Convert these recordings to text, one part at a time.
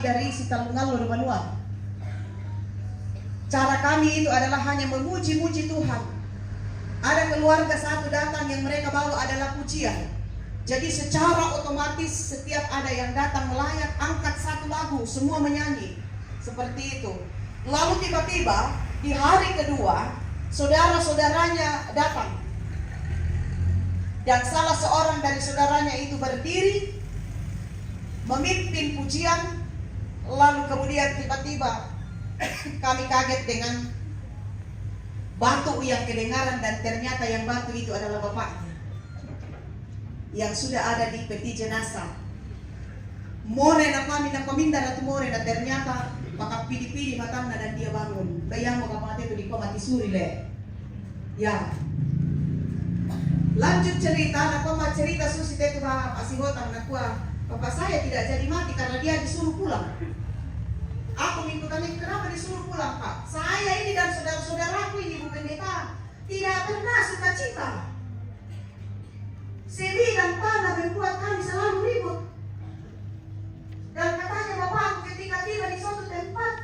dari Sitalungal Banua. Cara kami itu adalah hanya memuji-muji Tuhan. Ada keluarga satu datang yang mereka bawa adalah pujian. Jadi secara otomatis setiap ada yang datang melayat, angkat satu lagu, semua menyanyi. Seperti itu. Lalu tiba-tiba di hari kedua, saudara-saudaranya datang. Dan salah seorang dari saudaranya itu berdiri, memimpin pujian. Lalu kemudian tiba-tiba kami kaget dengan batu yang kedengaran, dan ternyata yang batu itu adalah bapaknya yang sudah ada di peti jenazah. More na kami na paminda na tumore na ternyata makapidi-pidi matanda dan dia bangun. Bayang mo kapatid itu di mati suri le. Ya. Lanjut cerita, nak cerita susi itu pasihotang na kuah. Papa saya tidak jadi mati karena dia disuruh pulang. Aku minggu tanya, kenapa disuruh pulang, Pak? Saya ini dan saudara-saudaraku ini, Bu Pendeta, tidak pernah sukacita. Sebi dan tanah membuat kami selalu ribut. Dan katanya bapakku ketika tiba di suatu tempat,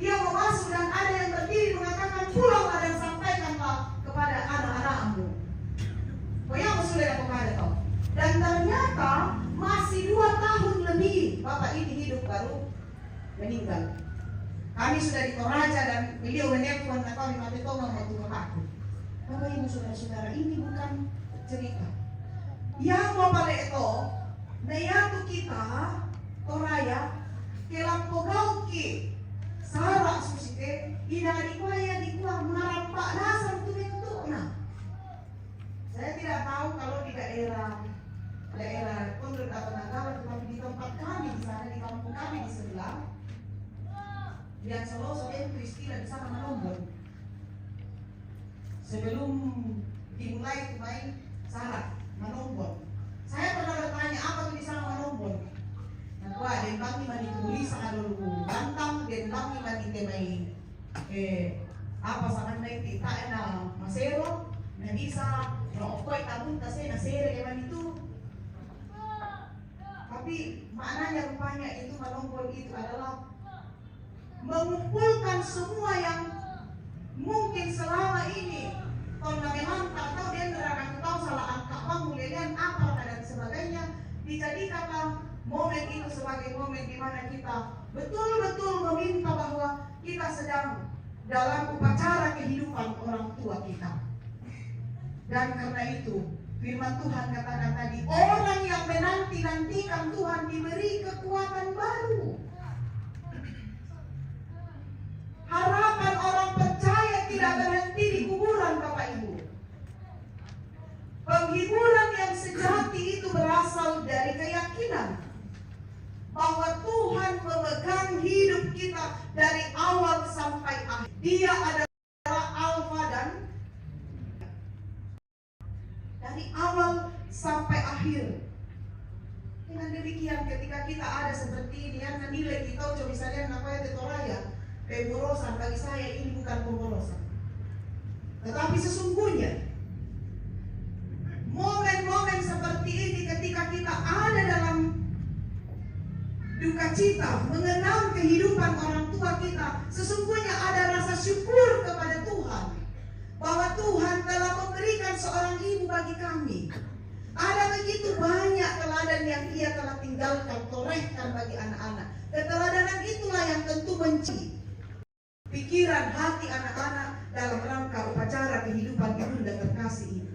dia mau masuk dan ada yang berdiri mengatakan, pulanglah dan sampaikanlah kepada anak-anakmu. Bayangkan sudah kepada kau. Dan ternyata masih 2 tahun lebih bapak ini hidup baru meninggal. Kami sudah di Toraja dan beliau menelpon kami mati tolong bantu bapakku. Bapak ibu saudara-saudara, ini bukan cerita. Yang bapak itu nayatu kita Toraya kelapogauki sarang susite inari kuaya di kuah mengarampak dasar tuh. Saya tidak tahu kalau di daerah Kondor atau Nanggala, tetapi di tempat kami di sana, di kampung kami di sebelah, yang Soloso itu istilah di sana manombon. Sebelum dimulai main syarat manombon, saya pernah bertanya apa tuh di sana manombon. Nah, wah, dembang mani tulis sangat dulu bantang, dembang mani temai apa sangat naik kita na masero, na bisa rokok tabung tasnya na sere eman itu. Tapi maknanya rupanya itu manombon itu adalah mengumpulkan semua yang mungkin selama ini kalau memang tak tahu dia nerangkan tahu salah angka pemulaian apa dan sebagainya, dijadikanlah momen itu sebagai momen di mana kita betul-betul meminta bahwa kita sedang dalam upacara kehidupan orang tua kita. Dan karena itu firman Tuhan katakan tadi, orang yang menanti-nantikan Tuhan diberi kekuatan baru. Harapan orang percaya tidak berhenti di kuburan, Bapak Ibu. Penghiburan yang sejati itu berasal dari keyakinan bahwa Tuhan memegang hidup kita dari awal sampai akhir. Dia adalah Alfa dan dari awal sampai akhir. Dengan demikian ketika kita ada seperti ini, yang nilai kita coba misalnya apa ya tetoraya, pemborosan bagi saya ini bukan pemborosan. Tetapi sesungguhnya momen-momen seperti ini ketika kita ada dalam duka cita, mengenang kehidupan orang tua kita, sesungguhnya ada rasa syukur kepada Tuhan bahwa Tuhan telah memberikan seorang ibu bagi kami. Ada begitu banyak teladan yang Ia telah tinggalkan, torehkan bagi anak-anak. Keteladanan itulah yang tentu menci pikiran hati anak-anak dalam rangka upacara kehidupan ibunda terkasih ini.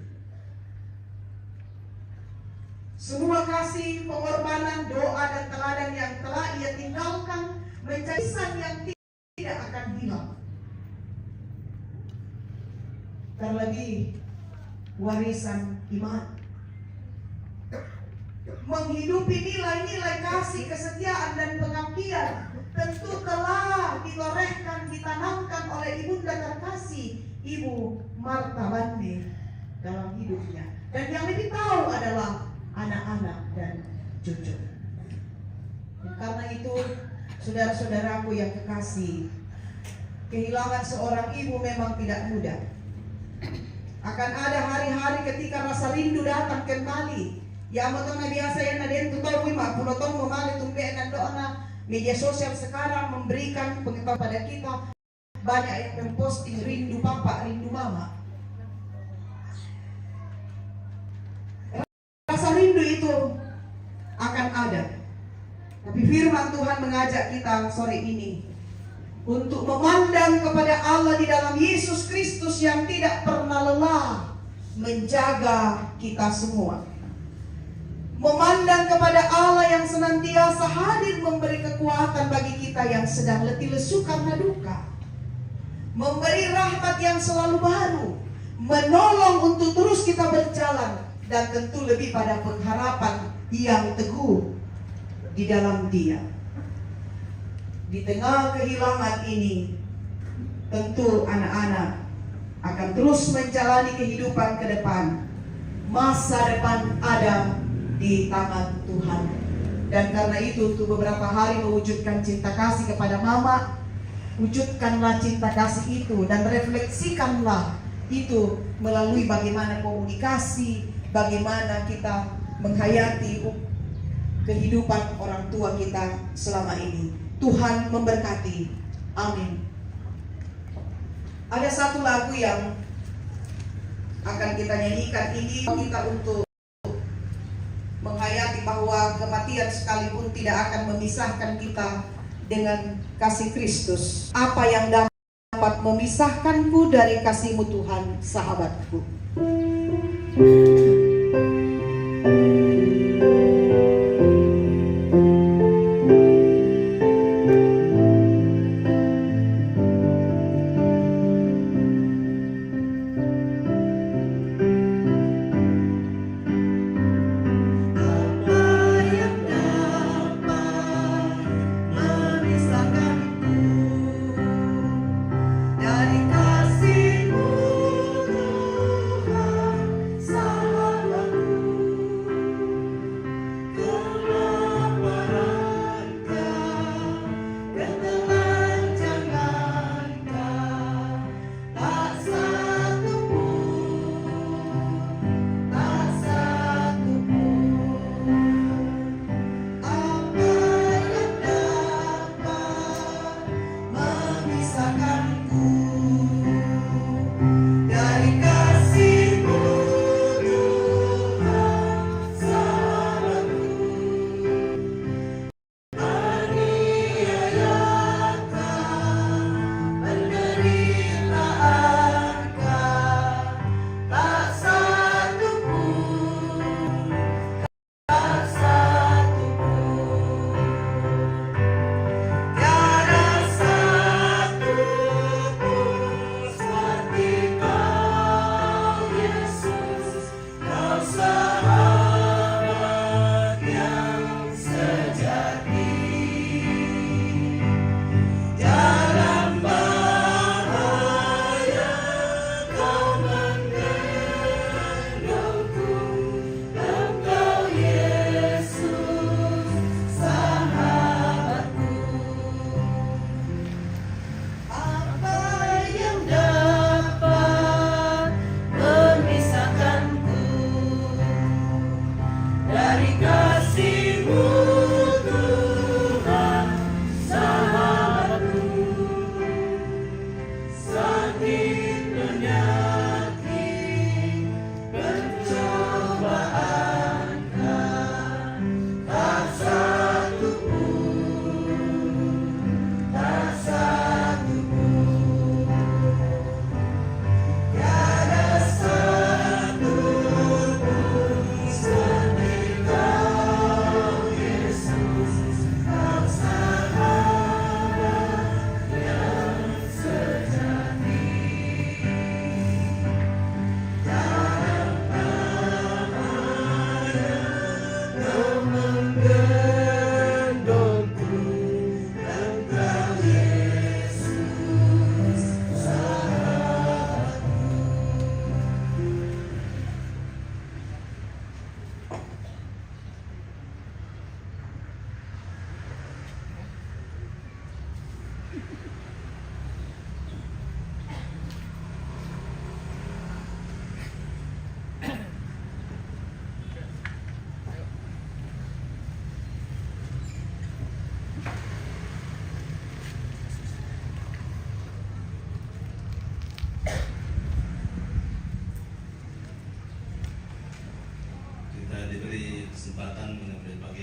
Semua kasih, pengorbanan, doa dan teladan yang telah Ia tinggalkan menjadi pesan yang tidak akan hilang. Terlebih warisan iman, menghidupi nilai-nilai kasih, kesetiaan dan pengabdian tentu telah ditorehkan, ditanamkan oleh ibunda terkasih Ibu Martha Bande dalam hidupnya. Dan yang lebih tahu adalah anak-anak dan cucu. Karena itu, saudara-saudaraku yang kekasih, kehilangan seorang ibu memang tidak mudah. Akan ada hari-hari ketika rasa rindu datang kembali. Ya matong na biasa yan na din, tutol ko 50 tong mamali tumbian na doon na Media sosial sekarang memberikan pengetahuan pada kita, banyak yang memposting rindu papa, rindu mama. Rasa rindu itu akan ada. Tapi firman Tuhan mengajak kita sore ini untuk memandang kepada Allah di dalam Yesus Kristus yang tidak pernah lelah menjaga kita semua. Memandang kepada Allah yang senantiasa hadir memberi kekuatan bagi kita yang sedang letih lesu karena duka. Memberi rahmat yang selalu baru, menolong untuk terus kita berjalan, dan tentu lebih pada pengharapan yang teguh di dalam Dia. Di tengah kehilangan ini, tentu anak-anak akan terus menjalani kehidupan ke depan. Masa depan ada di tangan Tuhan. Dan karena itu untuk beberapa hari mewujudkan cinta kasih kepada mama, wujudkanlah cinta kasih itu dan refleksikanlah itu melalui bagaimana komunikasi, bagaimana kita menghayati kehidupan orang tua kita selama ini. Tuhan memberkati. Amin. Ada satu lagu yang akan kita nyanyikan ini kita untuk menghayati bahwa kematian sekalipun tidak akan memisahkan kita dengan kasih Kristus. Apa yang dapat memisahkanku dari kasih-Mu Tuhan, sahabatku? Dari kasih-Mu Tuhan, sahabatku.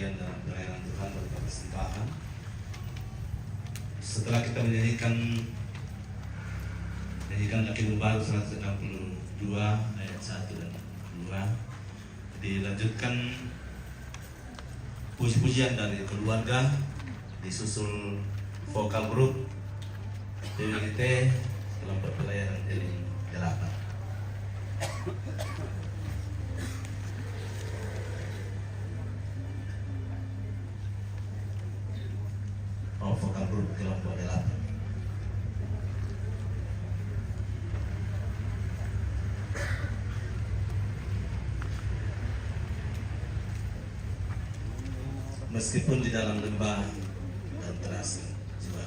bagian dalam pelayanan Tuhan berpersembahan. Setelah kita menyanyikan Lagu Baru 162 ayat 1 dan 2, dilanjutkan puji-pujian dari keluarga, disusul vokal grup DWGT kelompok pelayanan Elim Delapan. Vokal grup kelompok Delapan. Meskipun di dalam lembah dan terasa jiwa.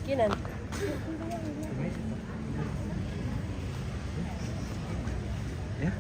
Kinan. Ya.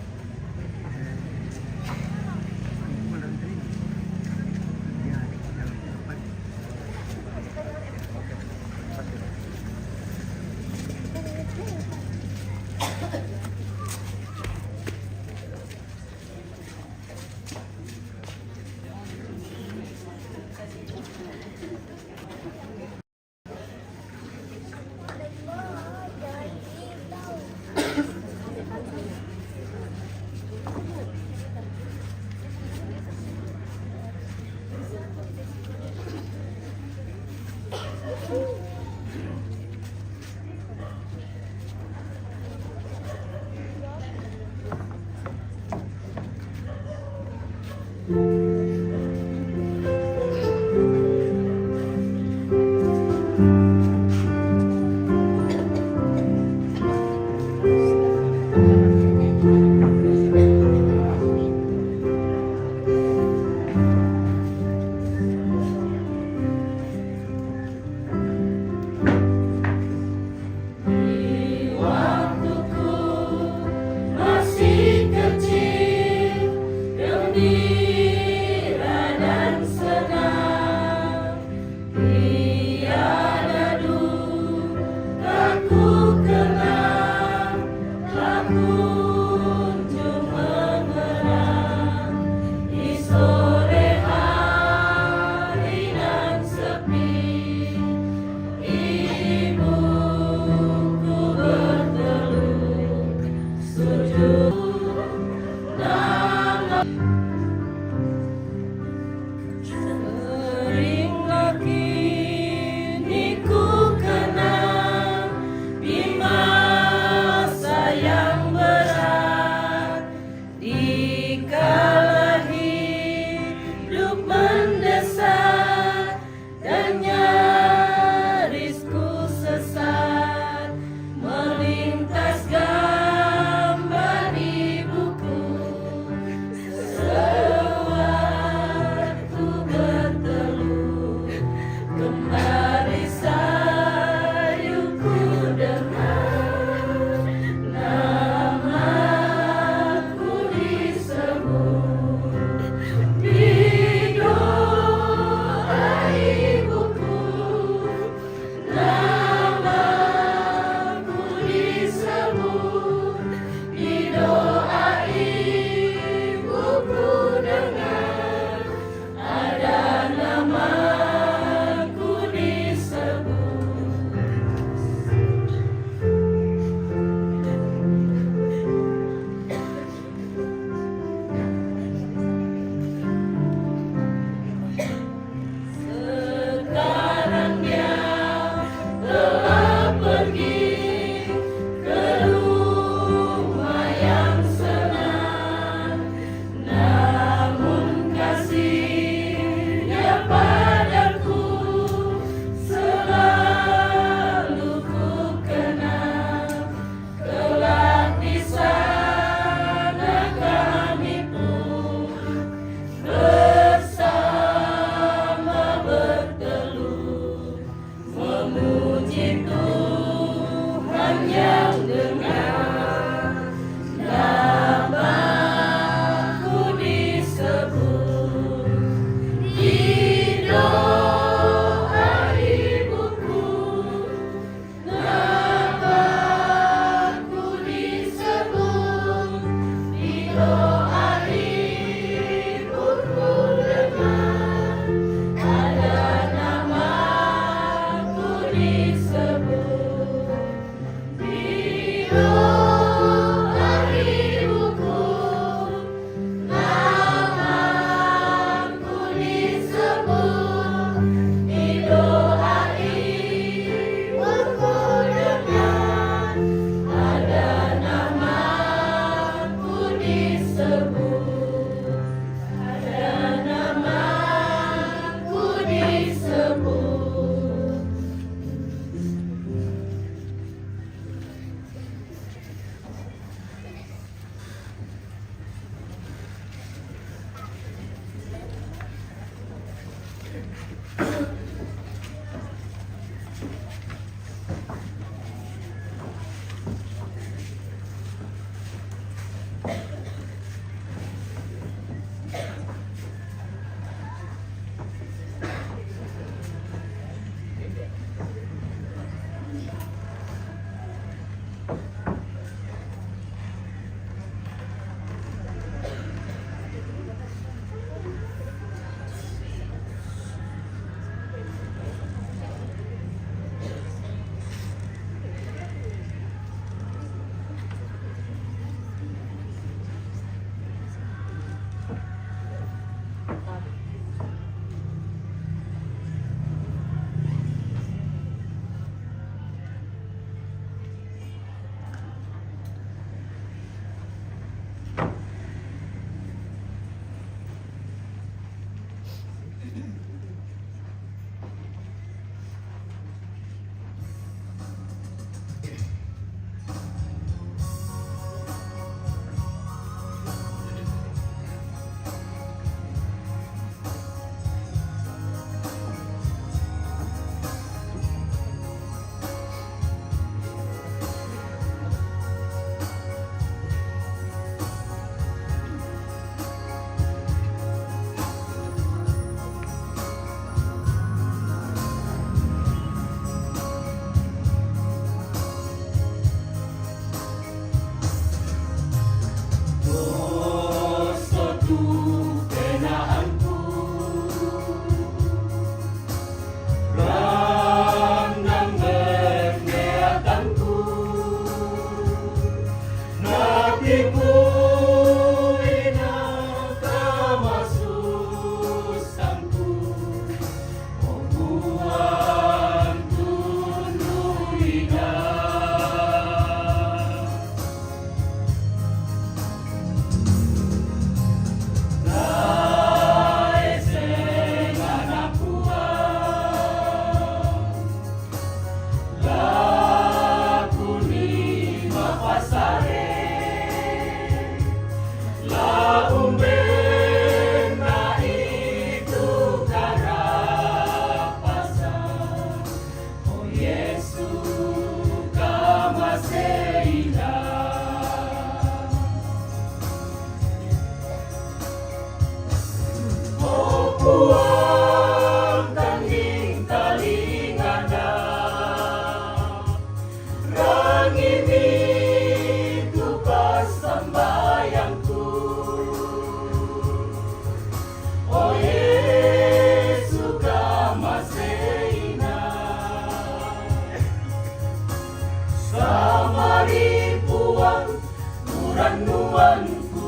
ranuanku,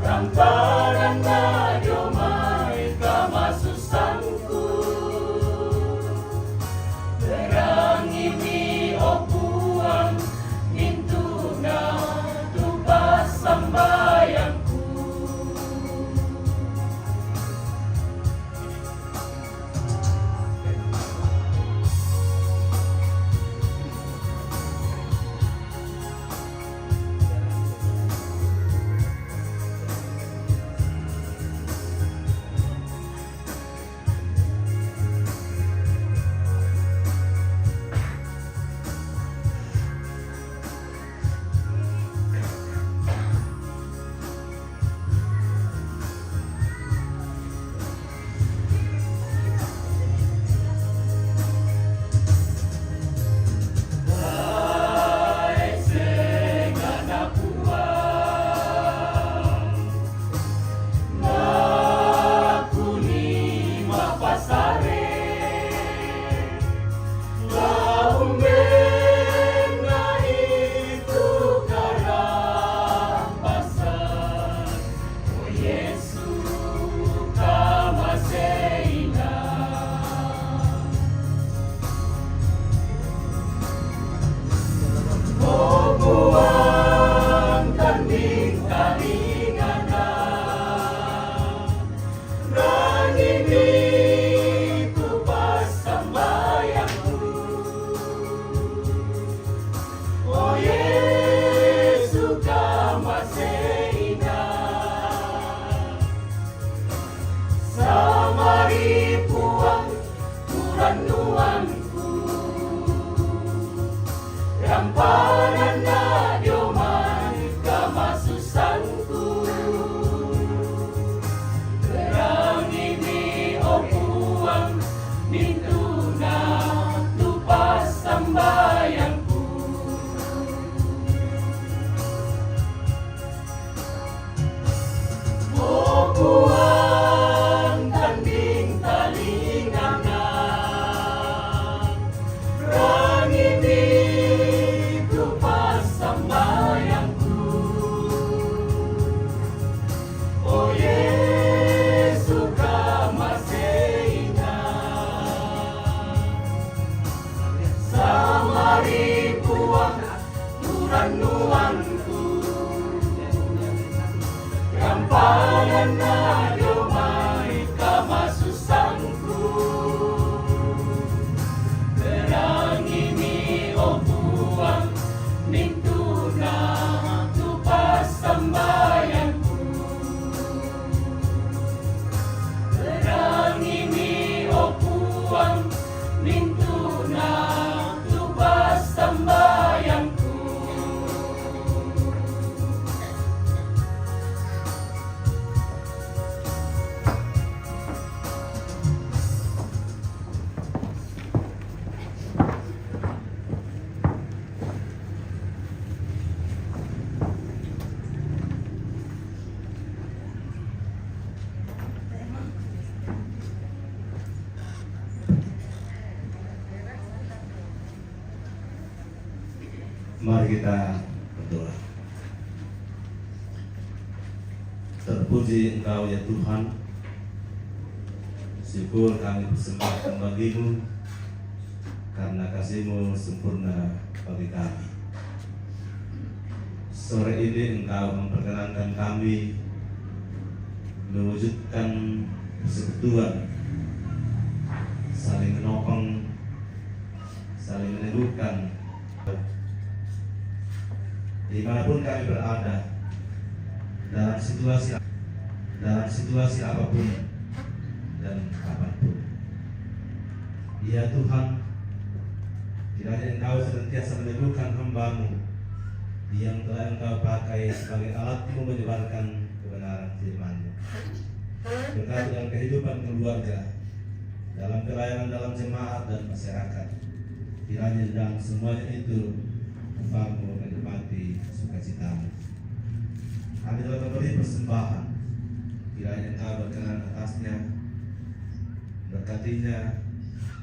ramparan najomai kamasusanku, terangi mi opuang mintuna tupas sambayangku. Ramparan najomai kamasusanku, terangi mi opuang mintuna tupas sambayangku. Opuang tanding talingana, rangi mi tupas sambayangku. O Yesu kamasena, samari puang turanuanku, ramparan najomai kamasusanku, terangi mi opuang mintuna tupas sambayangku, terangi mi opuang mintuna tupas sambayangku. Mari kita berdoa. Terpuji Engkau ya Tuhan, syukur kami persembahkan bagi-Mu karena kasih-Mu sempurna bagi kami. Sore ini Engkau memperkenankan kami mewujudkan persekutuan, saling menopang, saling meneguhkan dimanapun kami berada, dalam situasi apapun dan kapanpun. Ya Tuhan, kiranya Engkau senantiasa meneguhkan hamba-Mu yang telah Engkau pakai sebagai alat-Mu menyebarkan kebenaran firman-Mu. Berkati dalam kehidupan keluarga, dalam pelayanan dalam jemaat dan masyarakat, kiranya dalam semuanya itu hamba-Mu menikmati sukacita-Mu. Kami telah memberi persembahan, kiranya Engkau berkenan atasnya, berkatinya,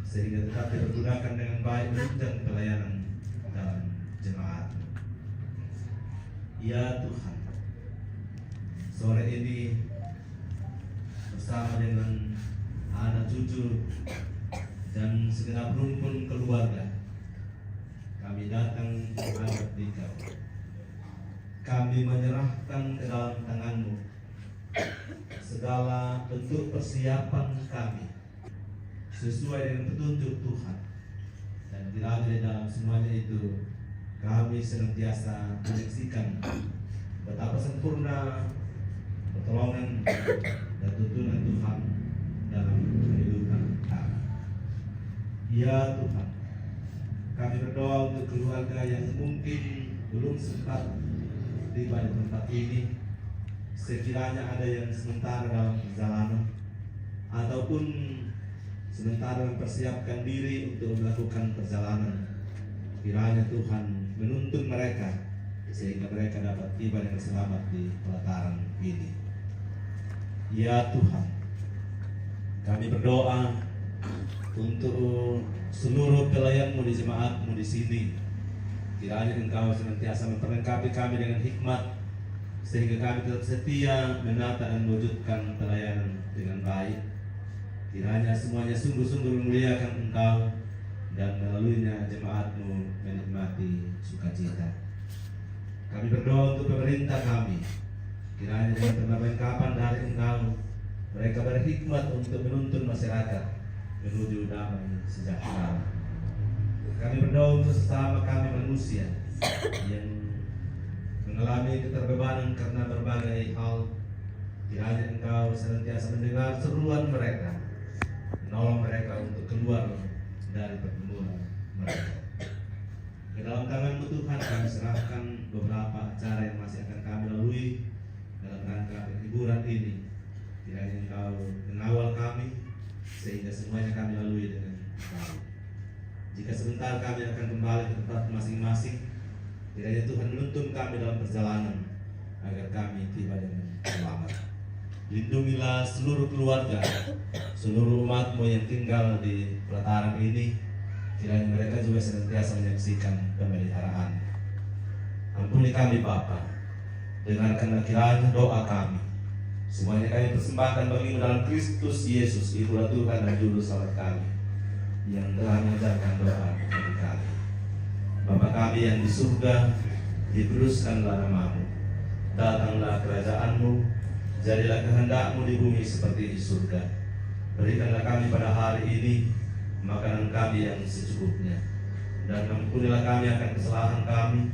sehingga tetap dipergunakan dengan baik menunjang pelayanan dalam jemaat. Ya Tuhan, sore ini bersama dengan anak cucu dan segenap rumpun keluarga, kami datang menghadap Dikau. Kami menyerahkan ke dalam tangan-Mu segala bentuk persiapan kami sesuai dengan petunjuk Tuhan, dan kiranya di dalam semuanya itu kami senantiasa menyaksikan betapa sempurna pertolongan dan tuntunan Tuhan dalam kehidupan kami. Ya Tuhan, kami berdoa untuk keluarga yang mungkin belum sempat tiba di tempat ini. Sekiranya ada yang sementara dalam perjalanan ataupun sementara mempersiapkan diri untuk melakukan perjalanan, kiranya Tuhan menuntun mereka sehingga mereka dapat tiba dengan selamat di pelataran ini. Ya Tuhan, kami berdoa untuk seluruh pelayan-Mu di jemaat-Mu di sini. Kiranya Engkau senantiasa memperlengkapi kami dengan hikmat sehingga kami tetap setia menata dan mewujudkan pelayanan dengan baik. Kiranya semuanya sungguh-sungguh memuliakan Engkau dan melaluinya jemaat-Mu menikmati sukacita. Kami berdoa untuk pemerintah kami. Kiranya dengan perlengkapan dari Engkau, mereka berhikmat untuk menuntun masyarakat menuju damai sejahtera. Kami berdoa untuk sesama kami manusia yang mengalami keterbebanan karena berbagai hal. Kiranya Engkau senantiasa mendengar seruan mereka, menolong mereka untuk keluar dari pergumulan mereka. Ke dalam tangan-Mu Tuhan kami serahkan beberapa acara yang masih akan kami lalui dalam rangka hiburan ini. Kiranya Engkau mengawal kami sehingga semuanya kami lalui dengan baik. Jika sebentar kami akan kembali ke tempat masing-masing, kiranya Tuhan menuntun kami dalam perjalanan agar kami tiba dengan selamat. Lindungilah seluruh keluarga, seluruh umat-Mu yang tinggal di pelataran ini. Kiranya mereka juga senantiasa menyaksikan pemeliharaan. Ampuni kami Bapa, dengarkanlah kiranya doa kami. Semuanya kami persembahkan bagi-Mu dalam Kristus Yesus, itulah Tuhan dan Juru Selamat kami, yang telah mengajarkan doa bagi kami. Bapa kami yang di surga, dikuduskanlah nama-Mu. Datanglah kerajaan-Mu, jadilah kehendak-Mu di bumi seperti di surga. Berikanlah kami pada hari ini makanan kami yang secukupnya, dan ampunilah kami akan kesalahan kami,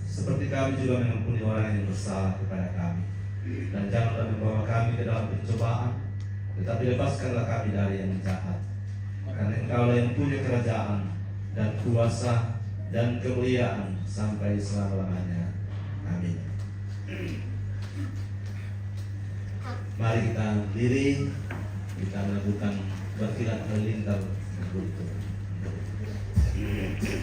seperti kami juga mengampuni orang yang bersalah kepada kami. Dan janganlah membawa kami ke dalam pencobaan, tetapi lepaskanlah kami dari yang jahat. Karena Engkaulah yang punya kerajaan dan kuasa dan kemuliaan sampai selama-lamanya. Amin. Mari kita berdiri, kita melakukan berkilat halilintar berkultur. Begitu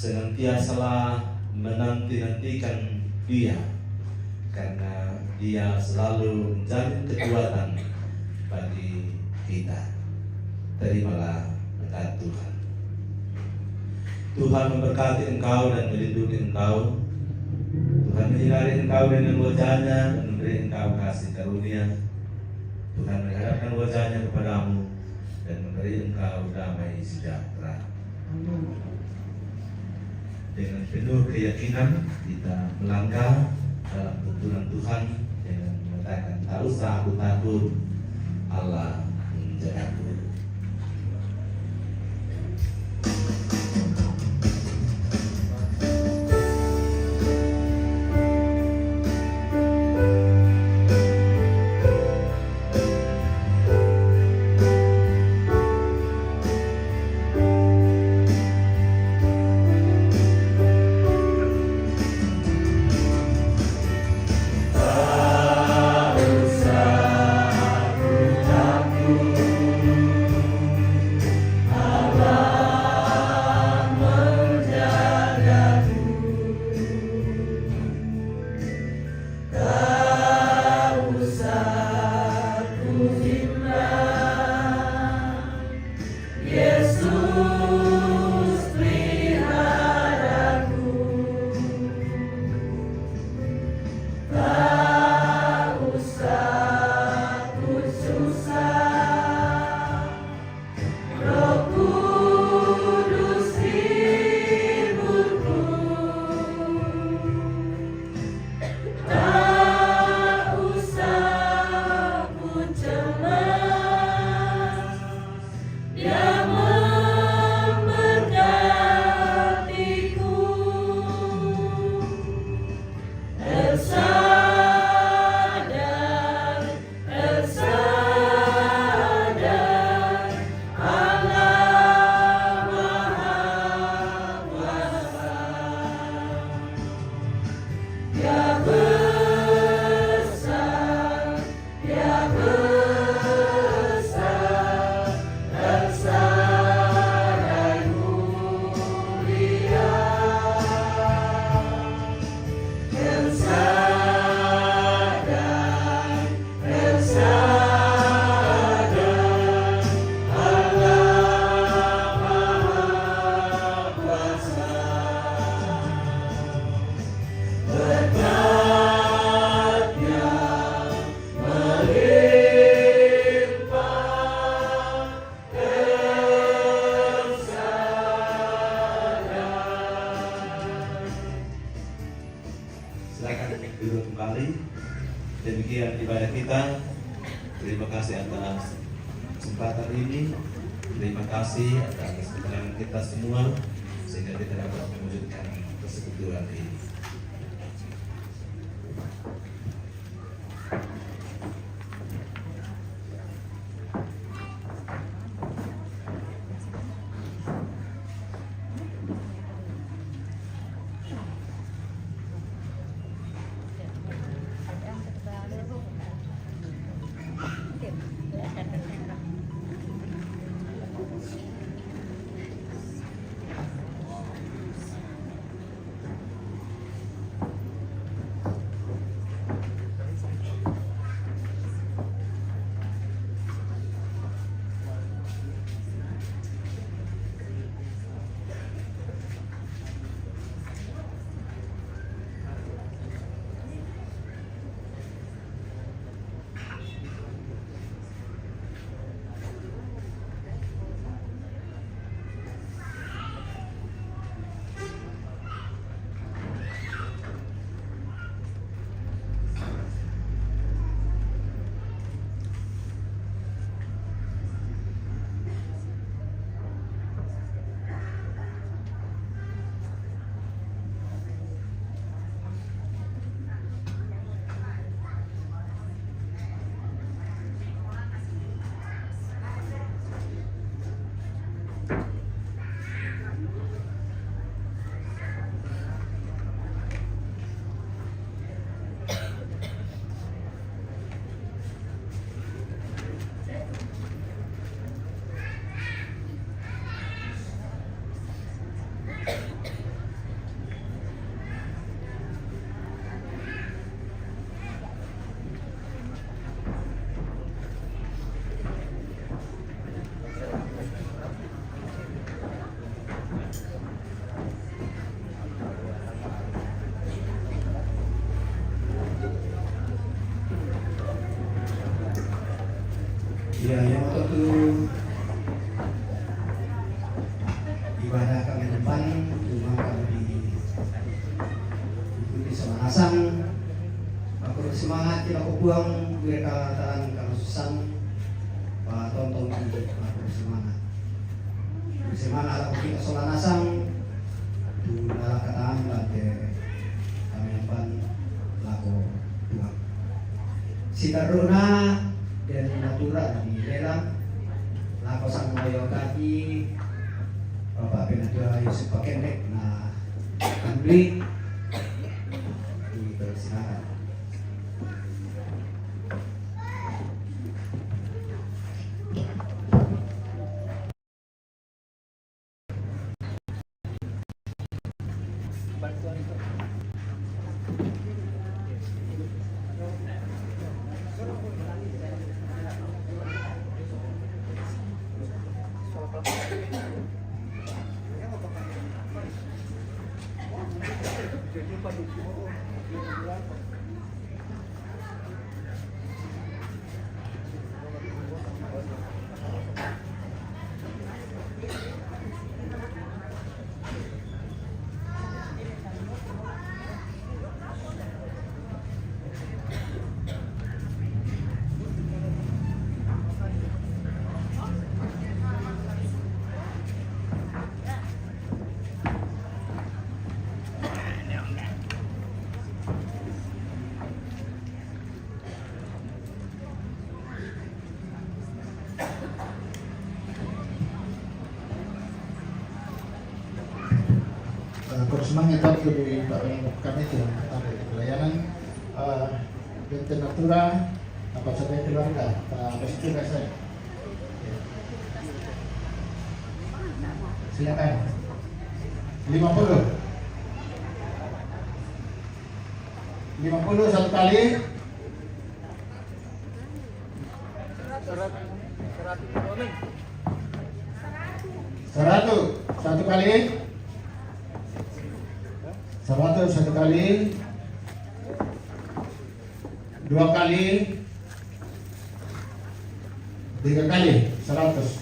senantiasalah menanti-nantikan Dia, karena Dia selalu menjadi kekuatan bagi kita. Terimalah berkat Tuhan. Tuhan memberkati engkau dan melindungi engkau. Tuhan menyinari engkau dengan wajah-Nya dan memberi engkau kasih karunia. Tuhan menghadapkan wajah-Nya kepadamu dan memberi engkau damai sejahtera. Dengan penuh keyakinan kita melangkah dalam tuntunan Tuhan dengan mengatakan, tak usah aku takut, Allah menjagaku. Demikian ibadah kita. Terima kasih atas kesempatan ini. Terima kasih atas keterangan kita semua sehingga kita dapat mewujudkan persekutuan ini. Ya, yang waktu ibadah kami depan cuma kami di Semanasang. Aku bersemangat kita buang mereka tahan kalau susah. Pak tonton aku bersemangat. Bersemangat aku kita Semanasang. Tu dalam kataan lagi kami depan laku tuang. Sitaruna dan natura di lelang lako sang mayo kaki bapak penatua Yusuf Pakendek na beli dipersilakan. Semangat waktu di kami itu pelayanan Benten Natura apa saja keluarga Pak Presiden saya. Silakan 50 satu kali 100 satu kali 100 satu kali, 2 kali, 3 kali, 100.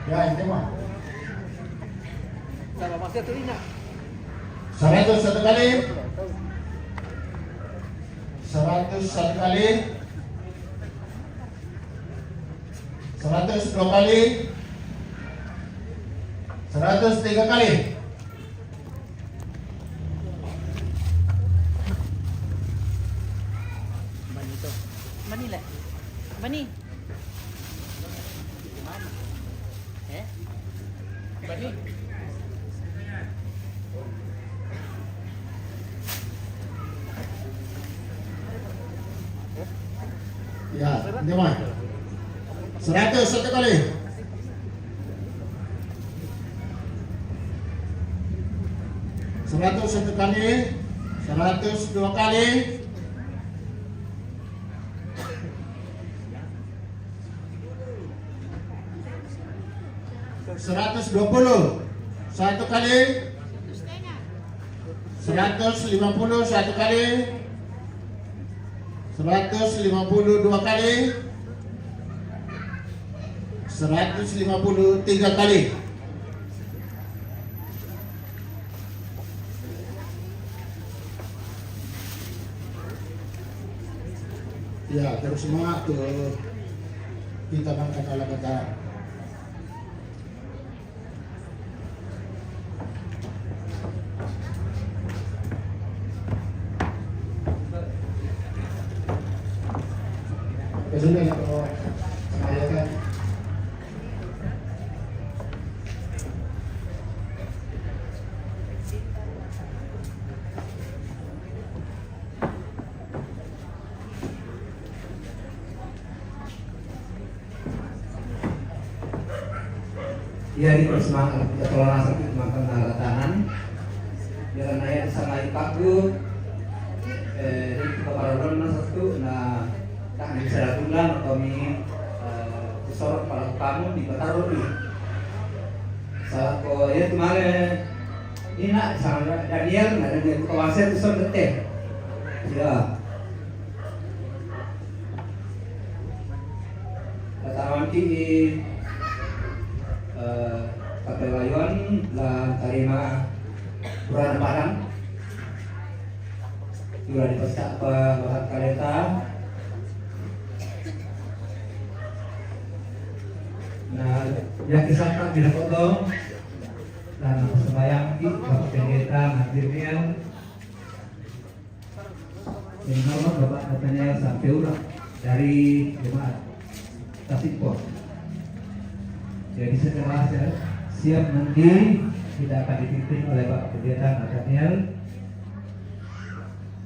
Ya, ini mah. 100 satu kali, 100 satu kali, 100 dua kali, 100 tiga kali. Manila. Mani. Bani. Ya, ini mah 100 satu kali, 100 satu kali, 100 dua kali, 120 satu kali, 150 satu kali, 150 dua kali, 150 tiga kali. Ya, terus semangat tuh kita bangkat ala kata. Kesulitan kalau saya kan Ya di persemangat kelola sakit makan tangan jangan ayat sangai paku di keparolan satu nah tak bisa tulang atau mi sorot para kamu di Bataru di saat ko ya kemarin ini nak sama Daniel ada dia kawasan itu sorot teh ya kata di Kapelayon lah terima Purana Padang juga dipesak bahat kereta. Nah, yang disangka bila foto dan sembahyang di Bapak Pendeta Nadirnian yang nama Bapak katanya sampai ulang dari jemaat Tasiko. Jadi setelah siap nanti kita akan dipimpin oleh Bapak Pendeta Nathaniel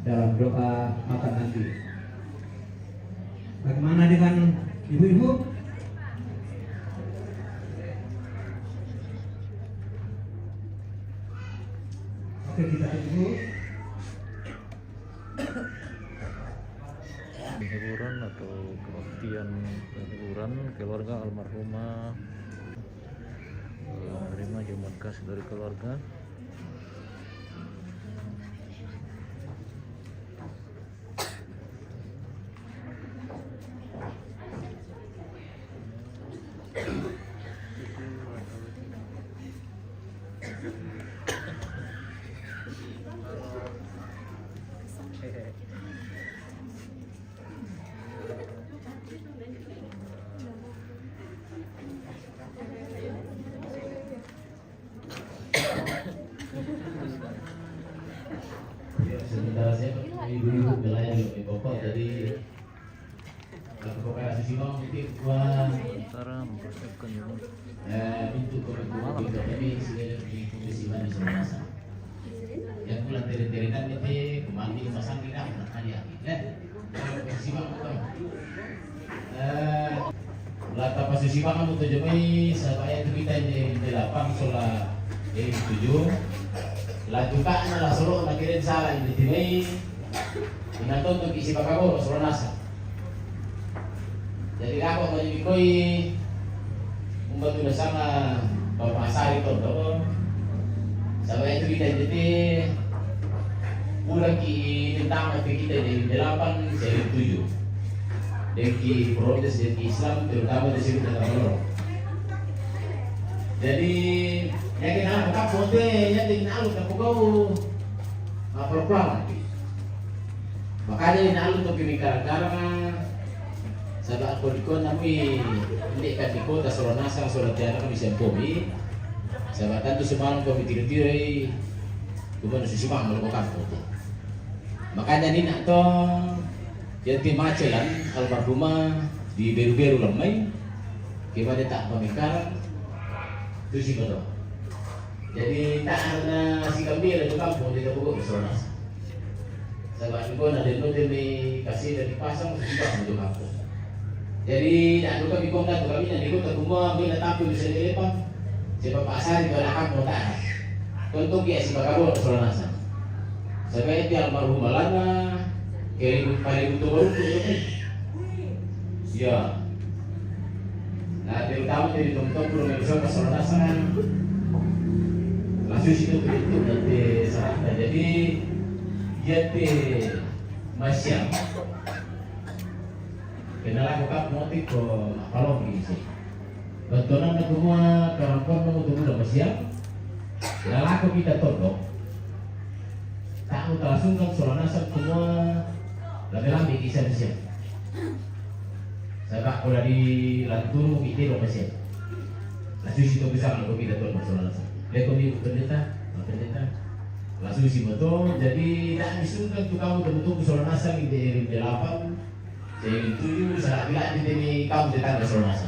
dalam doa makan nanti. Bagaimana dengan ibu-ibu? Oke, kita tunggu. Hiburan atau kebaktian hiburan keluarga almarhumah menerima jamuan khas dari keluarga. Sementara saya ibu-ibu belajar lebih pokok jadi kooperasi Simang itu gua Sementara mempersiapkan jamuan. pintu komentar ini sudah di komisi mana semasa yang pulang teri-terikan itu kemandi masang di dalam dia Simang betul lata pas Simang kamu tuh jemai supaya itu kita di 8 sola 7 laju ka na solo nakirin sala ini timay inaton to isi pakabo solo nasa jadi ako manimi koy umbatu na sama papasari to to sabay itu kita jadi kurang ki tentang kita di 8 jadi 7 dari protes dari Islam terutama di sini terlalu jadi yakin ako ka ponte yakin nalo ka pugaw perempuan makanya nalo to pinikara-kara sa ako dikon nami hindi ka dikota sa nasa surat tiada kami sa pomi sa batan to sumang kami tiro-tiro kumano si sumang malo ka ponte makanya ni na to yan timacelan almarhumah di beru-beru lamay kaya tak pamikara itu sih betul. Jadi tak ada si kami ada juga kampung di Kabupaten Soronas. Sebab itu ada demi kasih dari pasang juga untuk kampung. Jadi tak ada kami kongkat kami nanti kita semua bila tampil bisa dilepas. Sebab pasar di mana kampung tak. Untuk dia si Kabupaten Soronas. Sebab itu almarhum lama kiri paling itu baru tu. Ya. Nah, terutama dari teman-teman belum bisa ke Soronas langsung situ itu nanti sarana jadi dia masih kenal aku kap motif kalau gitu betulan na semua perempuan mau tunggu udah masih kenal aku kita tolong tahu langsung kan Soronas semua lebih kisah siap sebab kalau di lantur kita udah masih langsung situ bisa kalau kita tolong Soronas Ekonomi pendeta langsung si betul jadi tak disunkan tuh kamu tentu Soronas di 8 jadi 7 saat bilang di sini kamu tetangga Soronas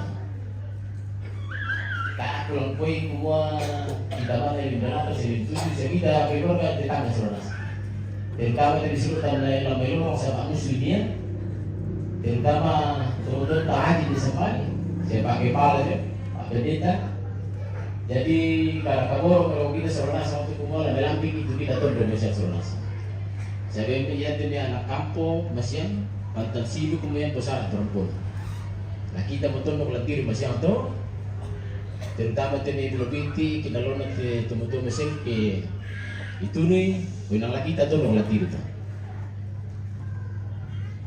tak pulang poin semua kita mana di 8 jadi 7 saya kita keluarga tetangga Soronas terutama dari seluruh tanah lama itu sama muslimnya terutama teman-teman tak haji di Sempani saya pakai pala aja Pak Pendeta. Jadi kalau kita Soronas waktu kumala melamping itu kita tahu Indonesia Soronas. Saya melihat ini anak kampung masih pantan sibuk kemudian besar perempuan. Nah kita betul nak latih masih atau terutama teni belobiti kinalona te tumutu mesin ke itu nih winang lagi kita tuh latih itu.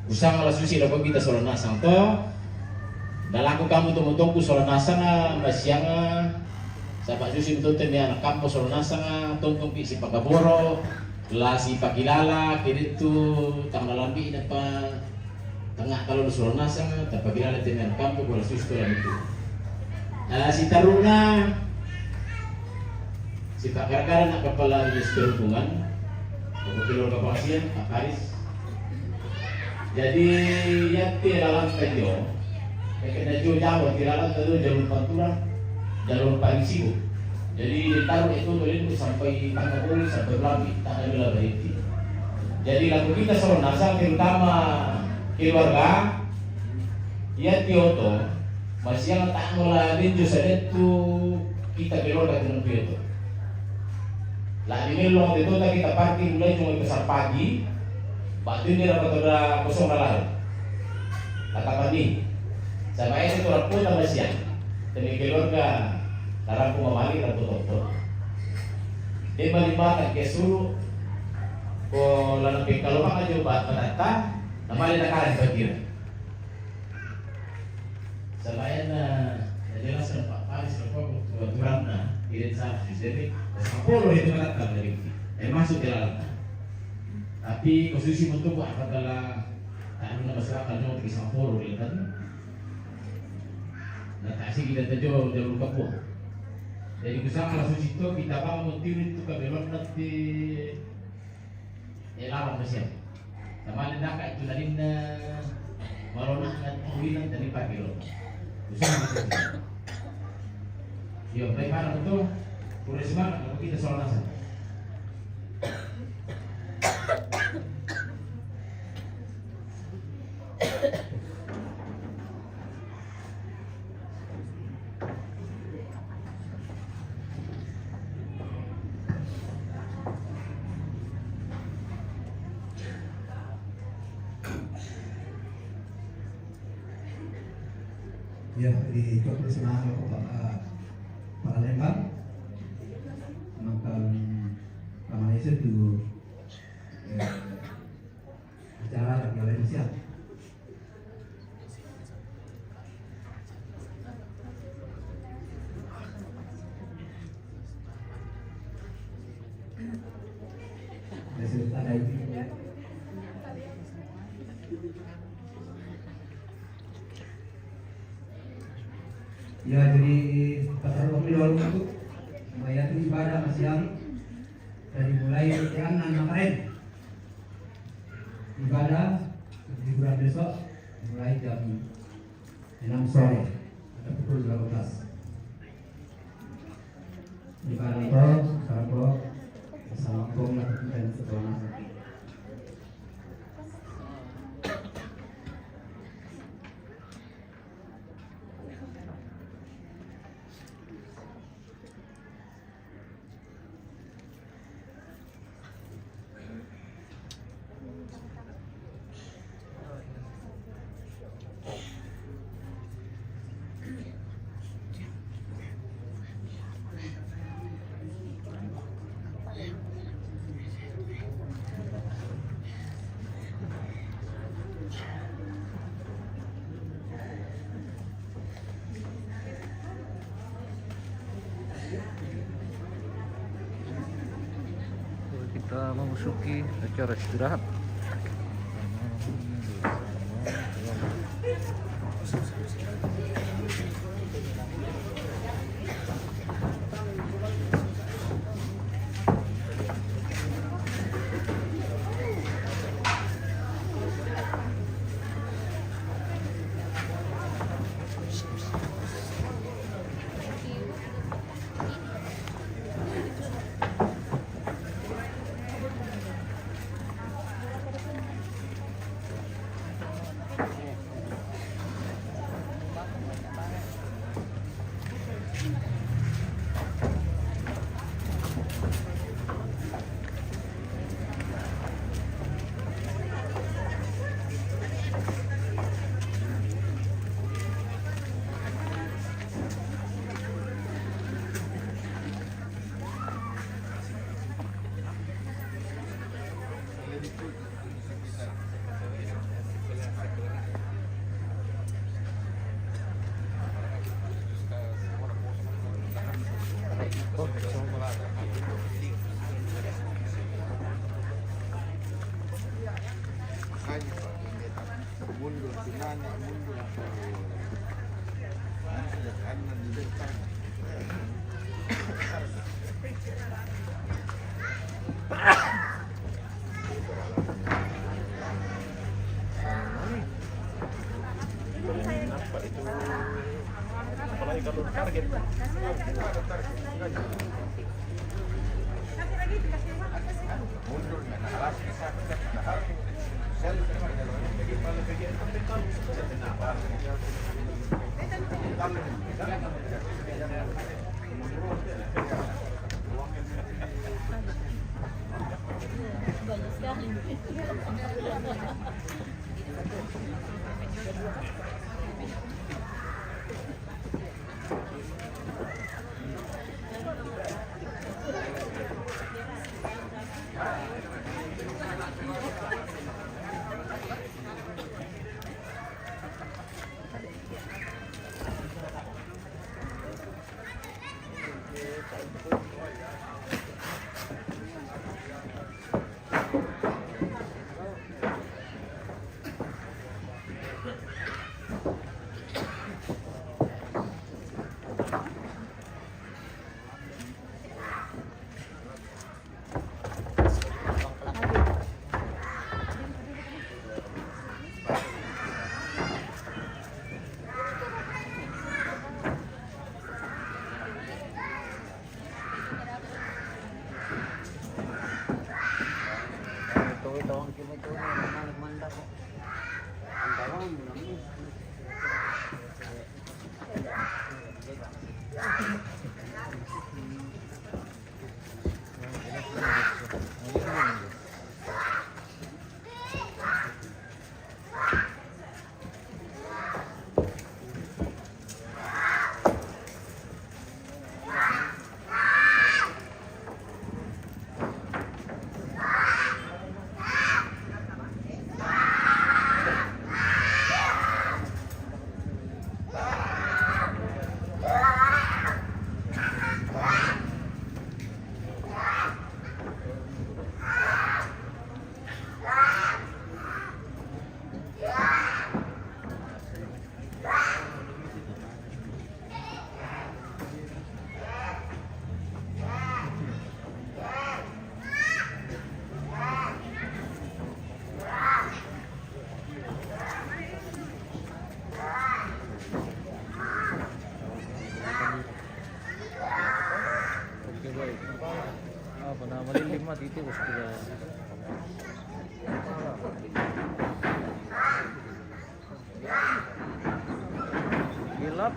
Usang ala susi dapat kita soal nasang to. Dalaku kamu tumutu ku soal nasang masyanga. Sahabat susi betul teni anak kampus soal nasang tonton si pakaboro. Lasi pakilala kini tu tanggal lambi apa tengah kalau soal nasang tapi pakilala teni anak kampus bola susi tu itu. Si Taruna, si Pak Karkara nak kepala dinas perhubungan, wakil kepolisian Pak Haris. Jadi ya tiralan kajo, kena jauh tiralan tu jalur Pantura, jalur Pangisibu. Jadi ditaruh itu boleh sampai Tangkapuri sampai Belambi, tak ada bila berhenti. Jadi lagu kita soal nasang terutama keluarga, ya Tioto. Masih yang tak ngelarin justru itu kita belok dari negeri itu. Lah di melong itu kita parkir mulai cuma besar pagi, batu ini dapat udah kosong lalu. Kata ni, sama itu orang pun tambah siang. Demi keluarga, larang ku mamali dan tutup. Dia melibatkan ke suruh, ko lalu kalau makan coba penata, namanya nak kalian berkira. Selain jelaskan Pak Paris kebetulan tidak sah jadi sepuluh itu kan dari masuk ke dalam. Tapi posisi untuk apa adalah tak ada masyarakat yang tiga sepuluh itu kan. Nah tak sih kita jalur kampung. Jadi besar kalau suci itu kita bangun tim itu ke belok nanti lawan masih. Sama ada nak itu dari malona dan kuilan dari pagi loh. Yo, baik mana betul? Udah semangat kalau kita soal nasab. Ya, di kebersamaan Pak Lembang makan Malaysia itu acara yang lain siap. Ada ini. Ya, jadi pasar waktu lalu itu mayat ibadah siang dari mulai jangan makain ibadah di bulan besok mulai jam 6 sore atau pukul 12. Di kantor sekarang Assalamualaikum warahmatullahi wabarakatuh. Kita memasuki acara istirahat. titik sudah gelap.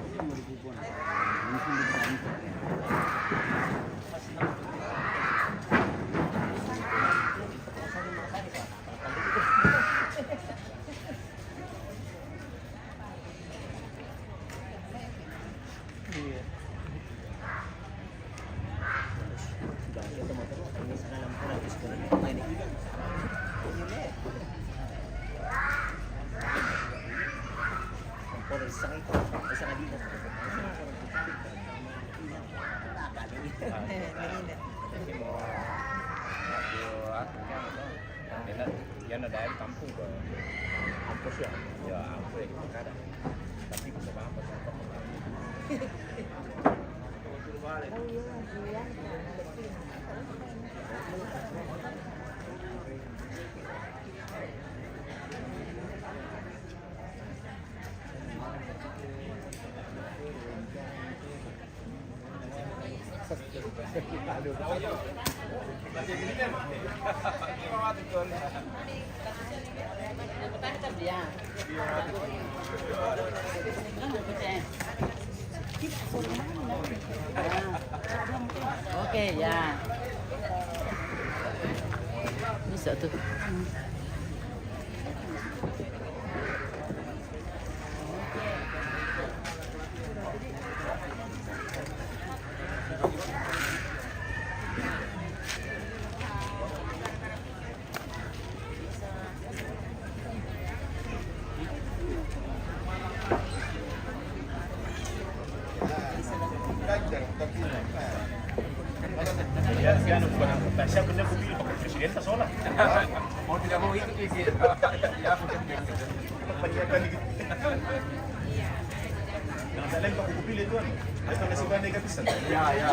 Yan ada dari kampung ke kampus ya, ya aku yang ada, tapi bisa apa Oke ya. Bisa tuh. agenda soalnya. Mau tidak mau ikut sih. Ya aku kan perpanjangkan dikit. Jangan saya lempar buku pilih tuan. Saya kalau suka negatisan. Ya ya.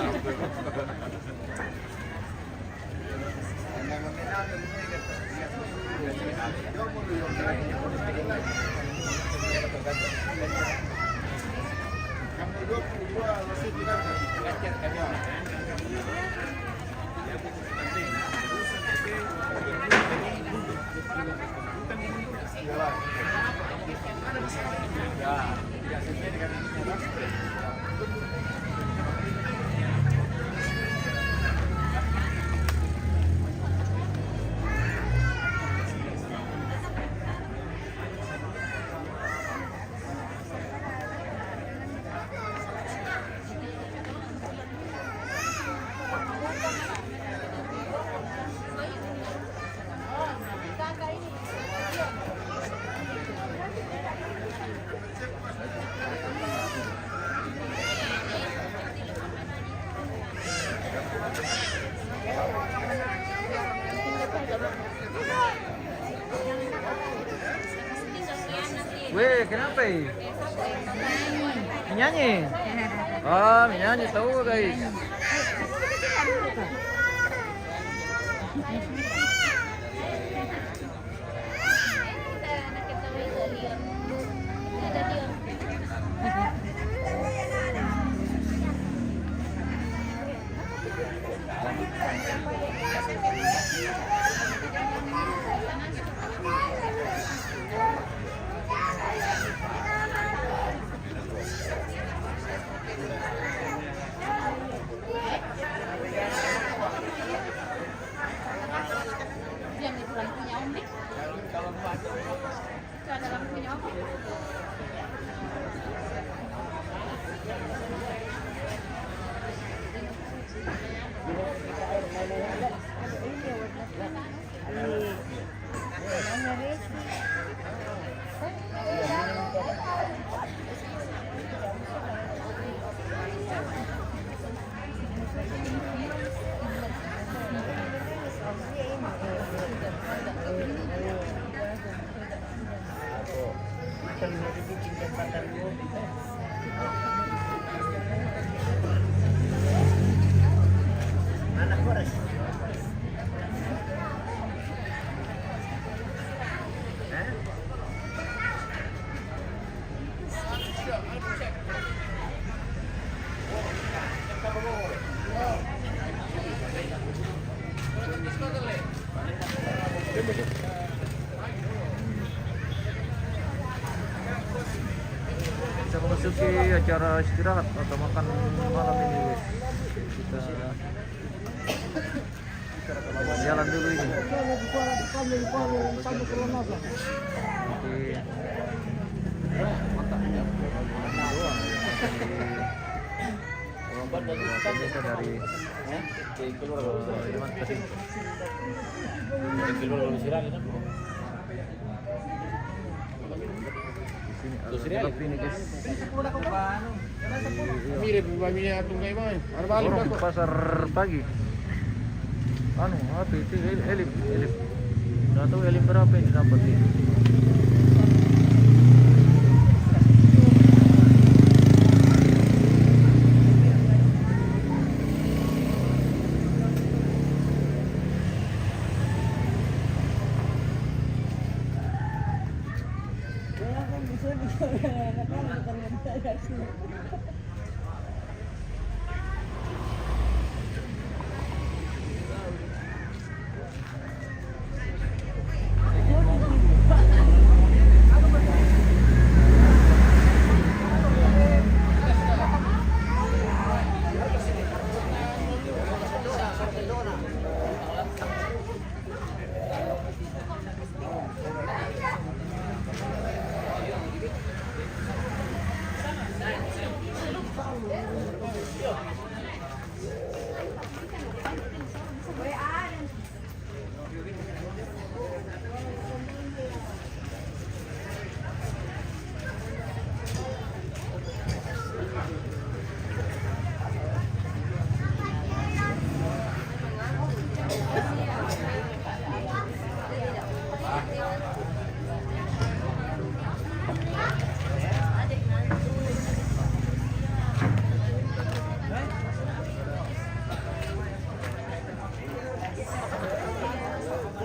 Weh, kenapa? Menyanyi? Oh, menyanyi tahu guys. Kita memasuki acara istirahat atau makan malam ini guys. Kita jalan dulu ini. Kita dari Yaman tadi. Ini guys. Mirip baminya tunggai bang. Orang pasar pagi. Anu, apa itu elim. Nggak tahu elim berapa yang didapat ini.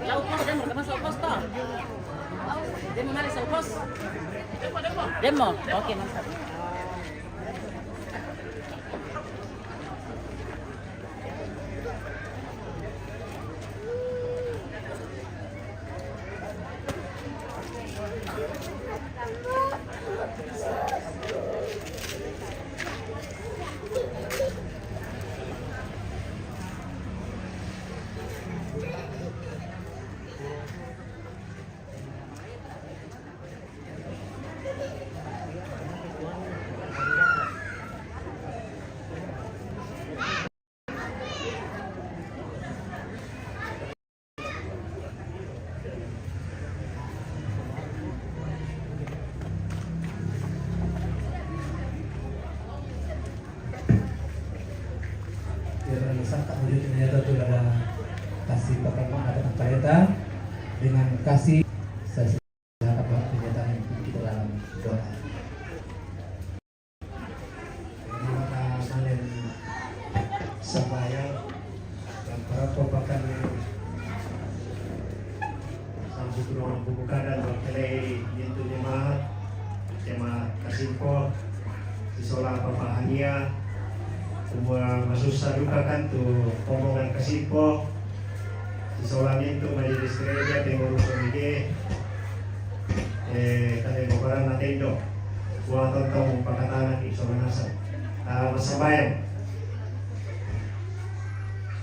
Lauk mo, demo, kaman sa upos to. Demo, mali sa upos. Demo, okay, mantap. Sangka wujud ternyata itu ada kasih pertama ada ternyata dengan kasih saya dapat kenyataan kita dalam doa. Maka kalian sembahyang dan para pepakan sampai kurang buka dan berkelai itu jemaat Kasimpo di Sola Papahania semua masusah duka kan tuh omongan Kasimpo di Solangan tuh majelis gereja pengurus OMG kami bocoran natendo buat tonton pakatanan di Solanasa masabayan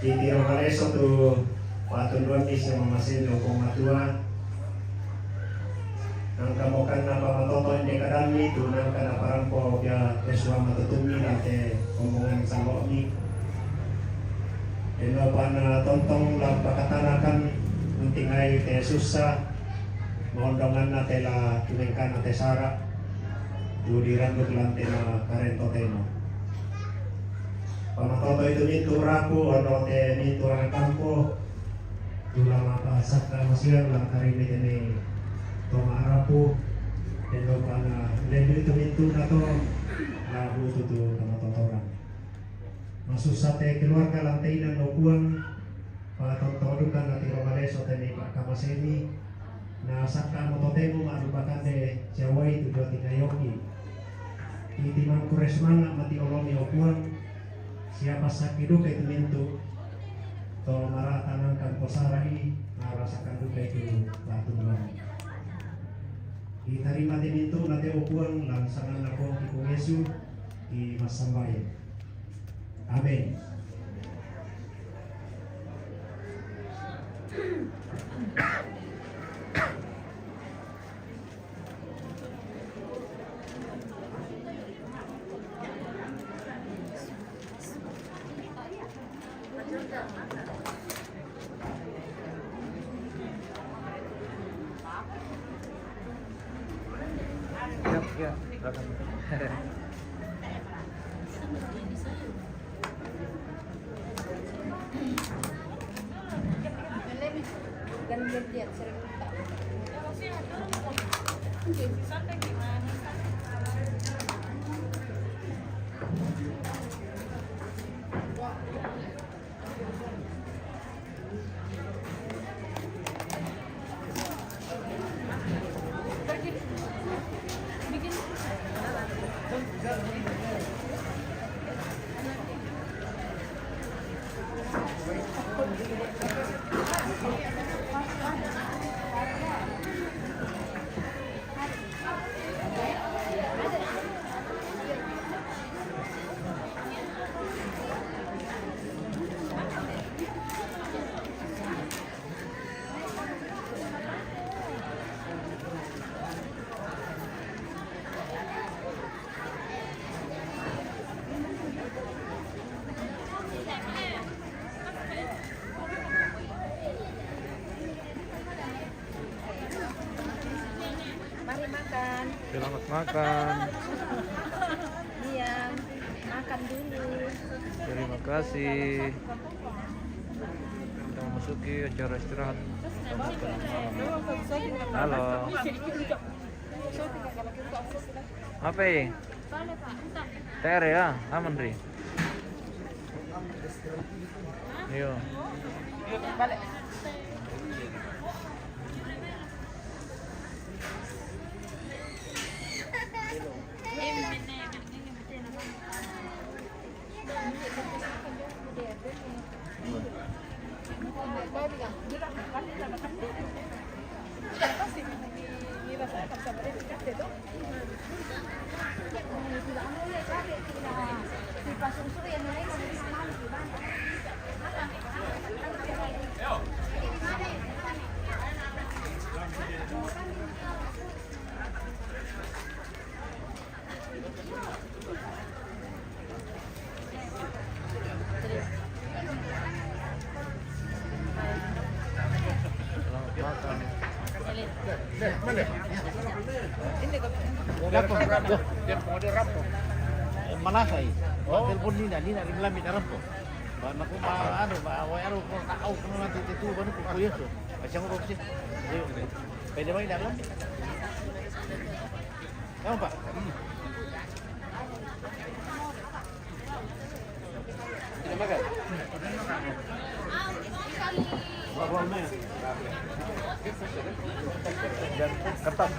di Tiro Kaleso tuh patun dua mis yang memasin lokong matua nang kamokan na pamatoton di kadami tu nang kana parang po ya kesua matutumi nate omongan sama ni deno pana tontong lang pakatanakan munting ay te susah maundongan nate la tunengkan nate sara tu dirambut lante na karento teno pamatoto itu nitu raku ono te nitu ang kampo tulama pasak na masilang lang karimit ni Toma arapo dan kana lendo itu na to lagu tutu kama totoran masusah te keluarga lantai dan lokuang patotodukan na Tiro Kaleso tani Pak Kamaseni na saka mototemo marupakan de Jawai tu dua tinayoki itimang kuresmana mati olomi okuang siapa sakidu kay tumintu to maratanang kan posarai narasakan duka itu latun banget diterima itu nanti ukuan langsangan ako kikung Yesu di masambayan. Amin. Ya, silakan. Selamat makan. Iya, makan dulu. Terima kasih. Kita memasuki acara istirahat. Halo. Apa ini? TR ya, aman Ri. Yo. makan. Model rapo. Malasay. Telepon Nina ring lamit rapo. Ba naku anu ko tao ko na dito ba ko kuyos. Kasi ko kasi. Pwede ba ilalam? Ano ba? Tidak makan. Bawang na. Kertas.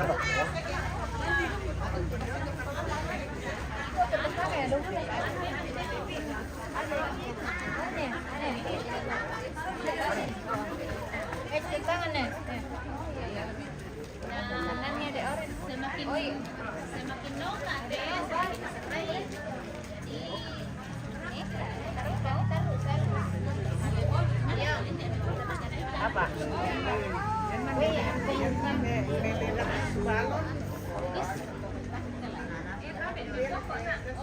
Tangannya ada orang semakin nongak deh. Apa?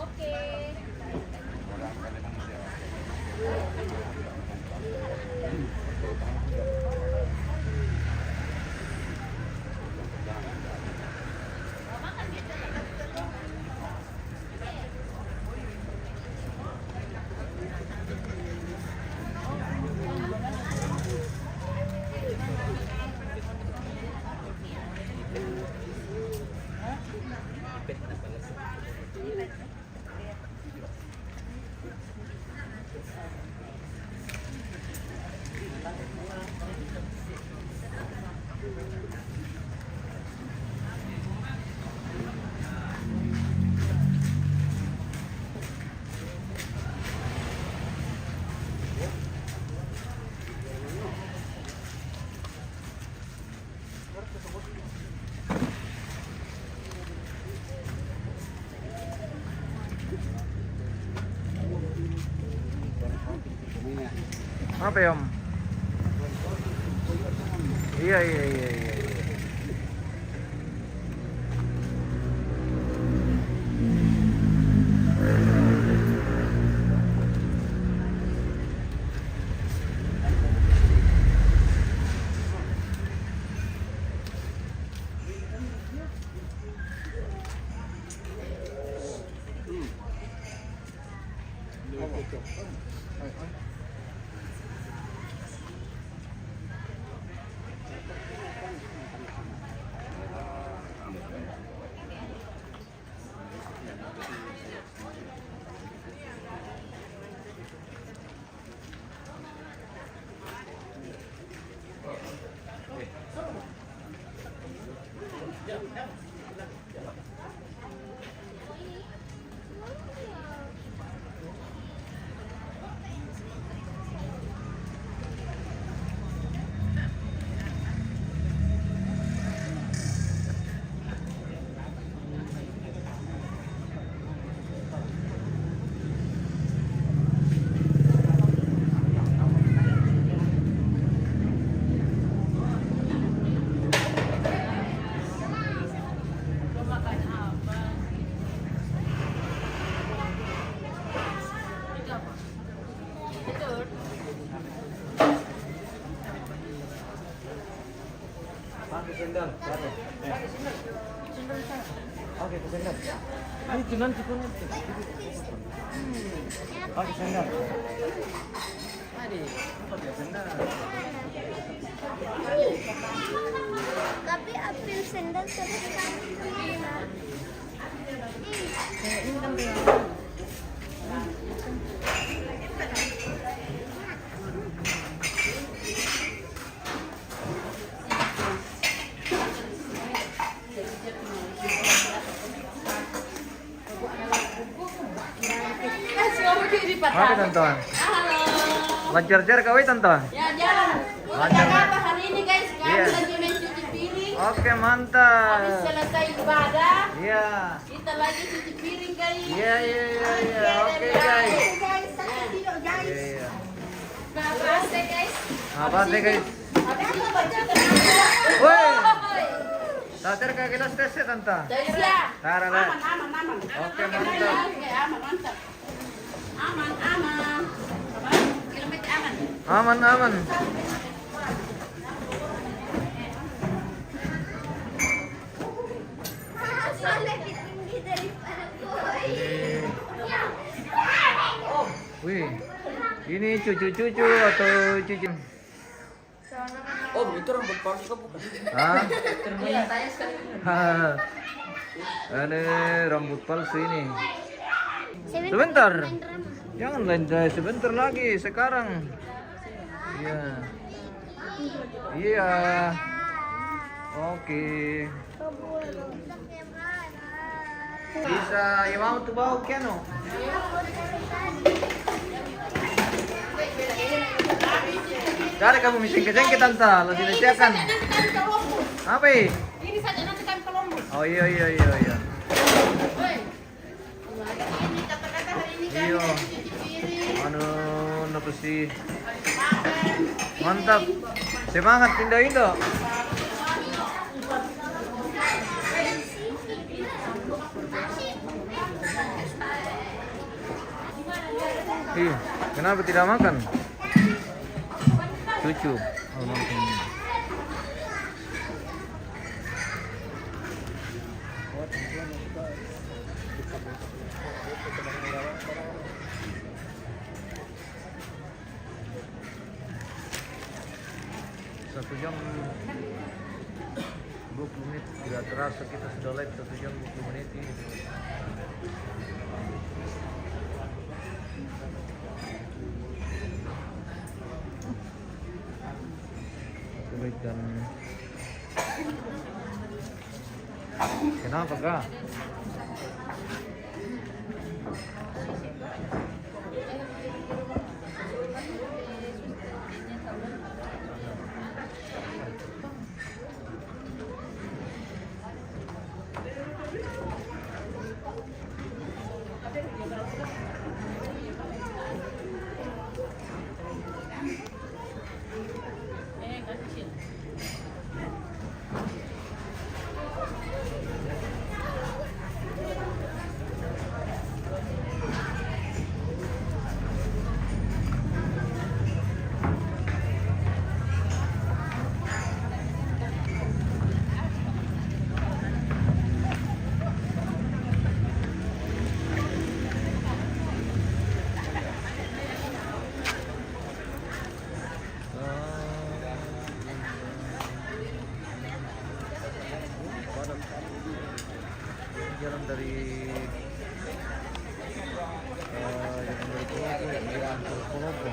Oke. Apa ya, Om? Iya. Oke, sendal. Ini cuman cikunnya. Oke, sendal. Tapi ambil sendal terus kan. Ini kan Oke, tonton. Lancar-lancar kau tonton. Ya, jalan. Lancar. Apa hari ini guys? Kami Iya. lagi main cuci piring. Oke, Habis mantap. selesai ibadah, Iya. kita lagi cuci piring guys. Iya. Oke, guys. Guys, satu kilo guys. Iya. Nah, pasti guys. Apa sih, guys? Habis itu baca Woi. Tater ke gelas tesnya, tante. Iya. Tara lah. Aman. Oke, mantap. Oke, aman, mantap. Aman. Apa? Kilometer aman. Aman. Ini cucu-cucu atau cucu? Oh, itu rambut palsu kok bukan? Hah? Iya, saya sekali. Hahaha. Ada rambut palsu ini. Sebentar. Jangan main drama. Sebentar lagi sekarang. Iya. Iya. Oke. Bisa ya mau tuh bau kiano. Dari kamu misi kejengke tante, langsung disiapkan. Apa ini? Ini saja nanti kami ke Lombok. Oh iya. Ini kata-kata hari ini kan Iya. cuci piring. Anu, apa sih? Mantap. Semangat Indo. Ih, kenapa tidak makan? Cucu. Oh, makan. Satu jam 20 menit, tidak terasa kita sudah live 1 jam 20 menit ini. Kebaikan. Kenapa kak? Jalan dari Kolombo.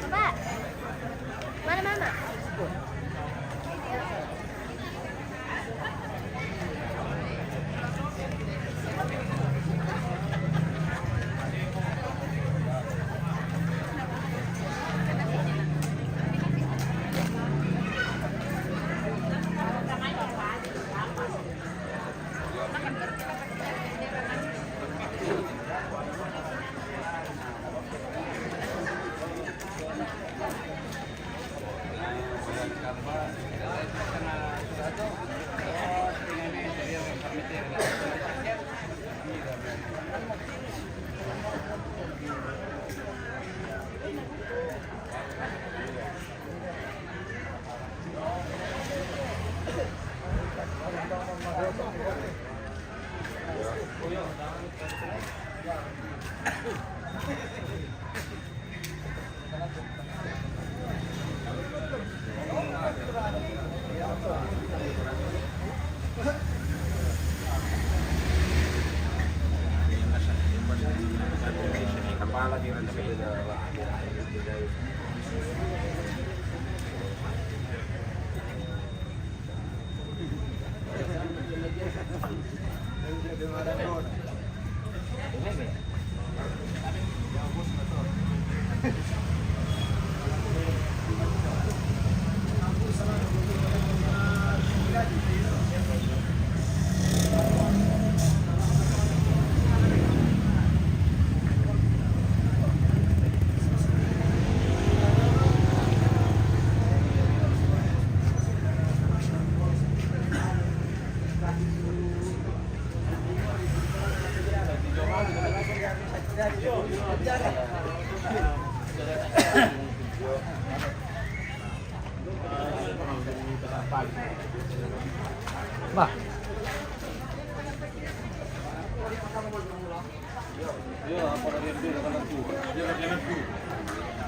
Bapak, mana mama?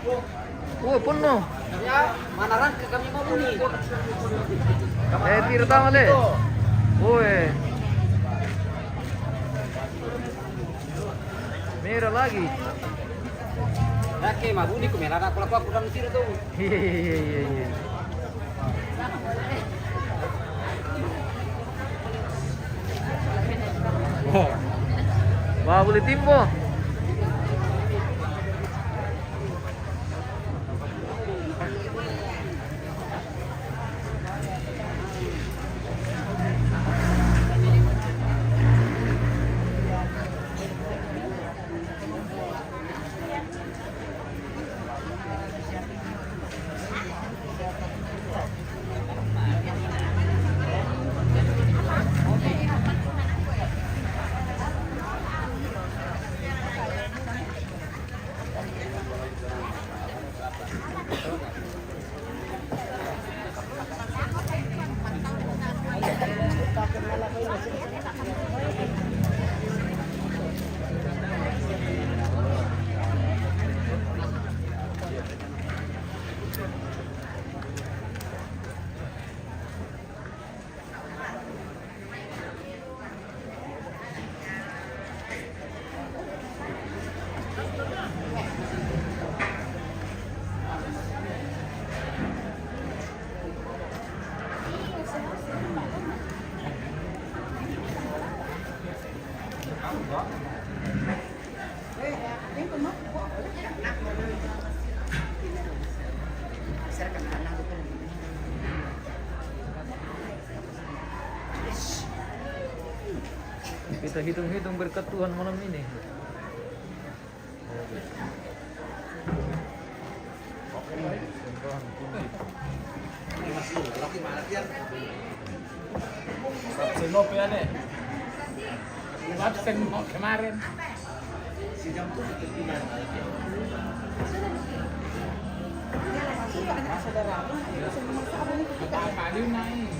Penuh. Ya, mana rangka kami mau bunyi. Tira tama le. Woi. Merah lagi. Oke, mah bunyi kumela aku laku dalam tiro tuh. Iya. Oh. Wah, boleh timbo. Kita hitung-hitung berkat Tuhan malam ini. Senope ane. Absen kemarin. Apa dia naik?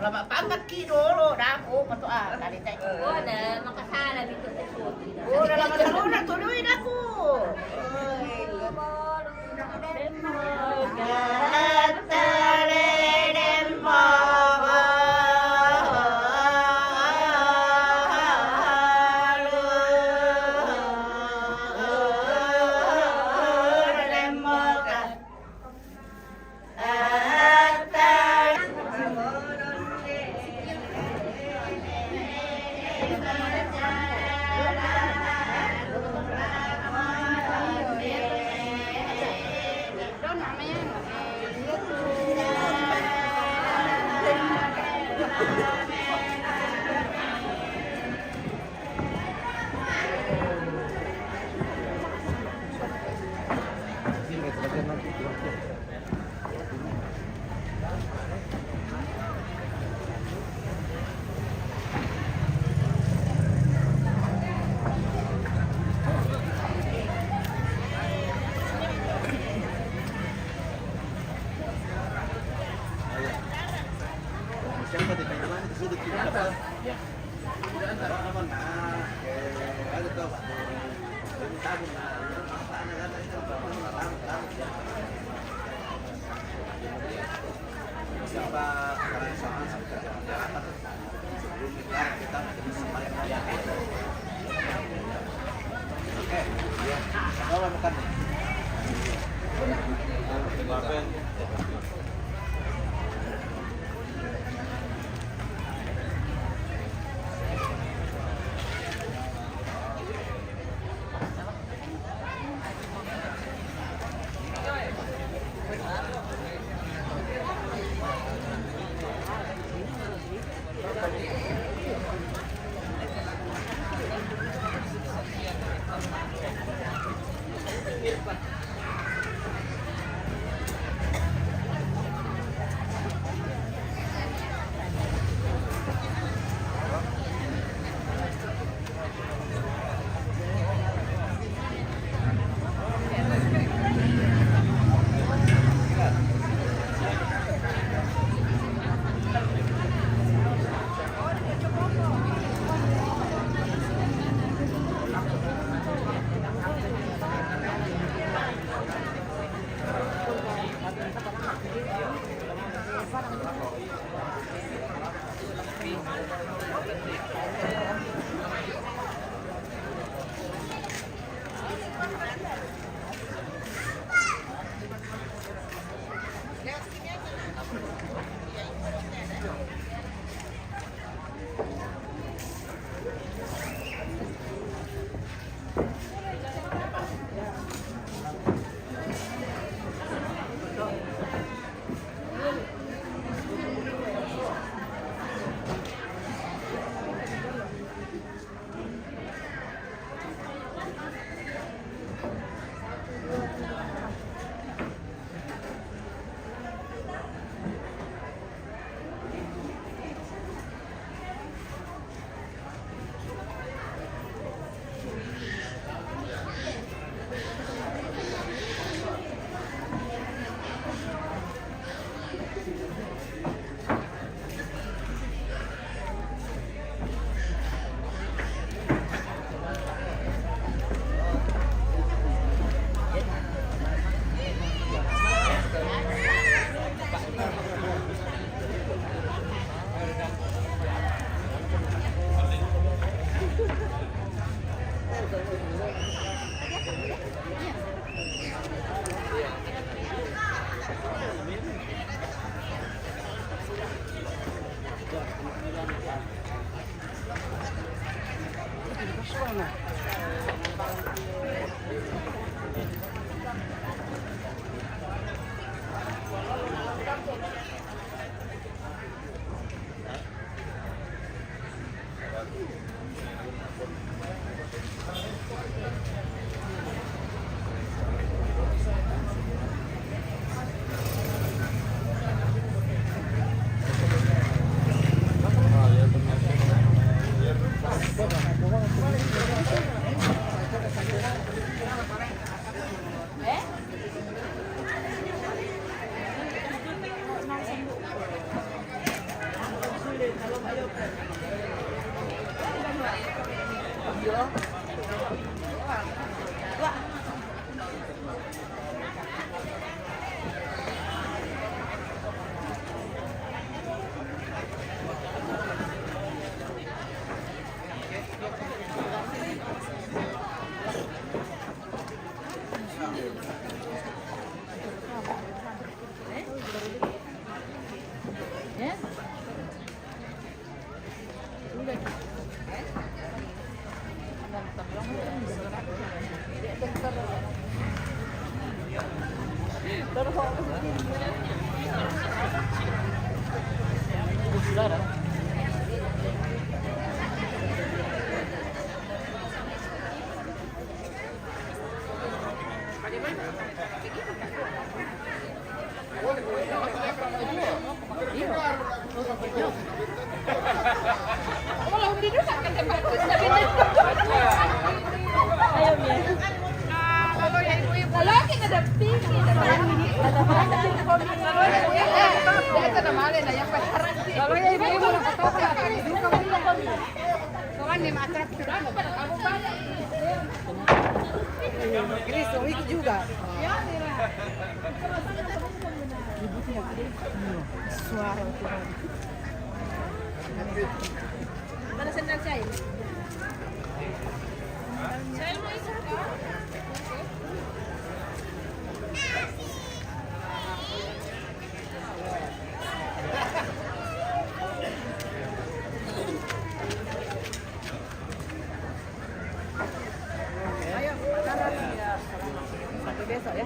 Lama pangkat kilo dah aku patu tadi teh. Oh, ada makasana dito teh. Oh, dalam lama tuloy na ko. Oy, Kalau ya ibu-ibu Kristo ikut juga. Suara Tuhan. Mana sendal saya? Saya mau ikut. Ayo, sampai besok ya.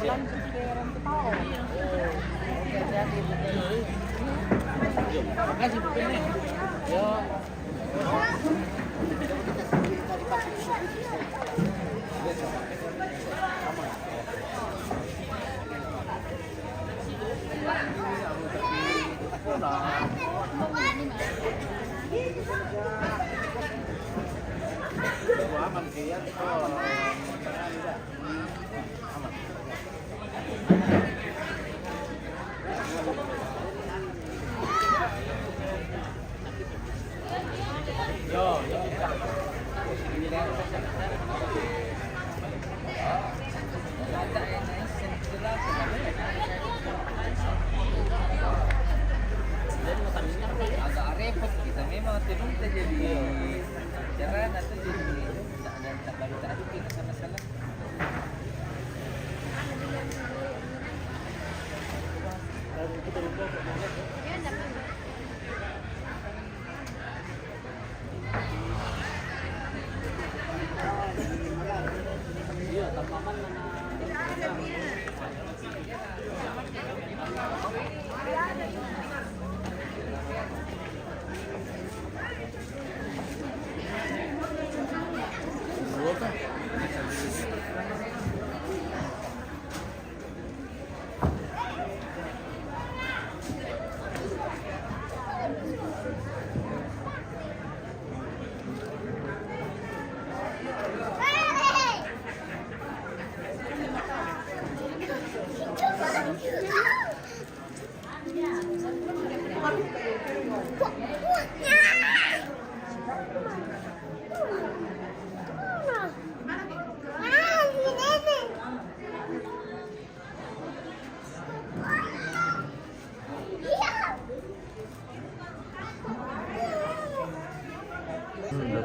Lanjut ke Rantau. Oke, jadi Makasih Bu Penny. Yo. Aman sih ya. Agak repot kita memang tidak jadi jalan atau jadi tak baru tak ada kita masalah.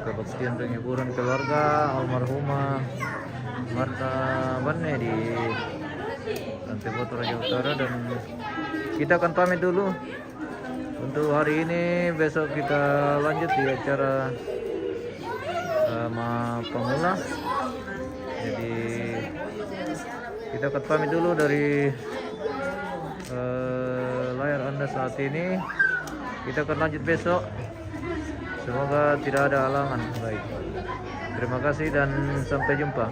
Kebaktian penghiburan keluarga almarhumah Marta Bane di Lantai Batu Raja Utara, dan kita akan pamit dulu untuk hari ini. Besok kita lanjut di acara sama pemula. Jadi kita akan pamit dulu dari layar Anda saat ini. Kita akan lanjut besok. Semoga tidak ada halangan. Baik. Terima kasih dan sampai jumpa.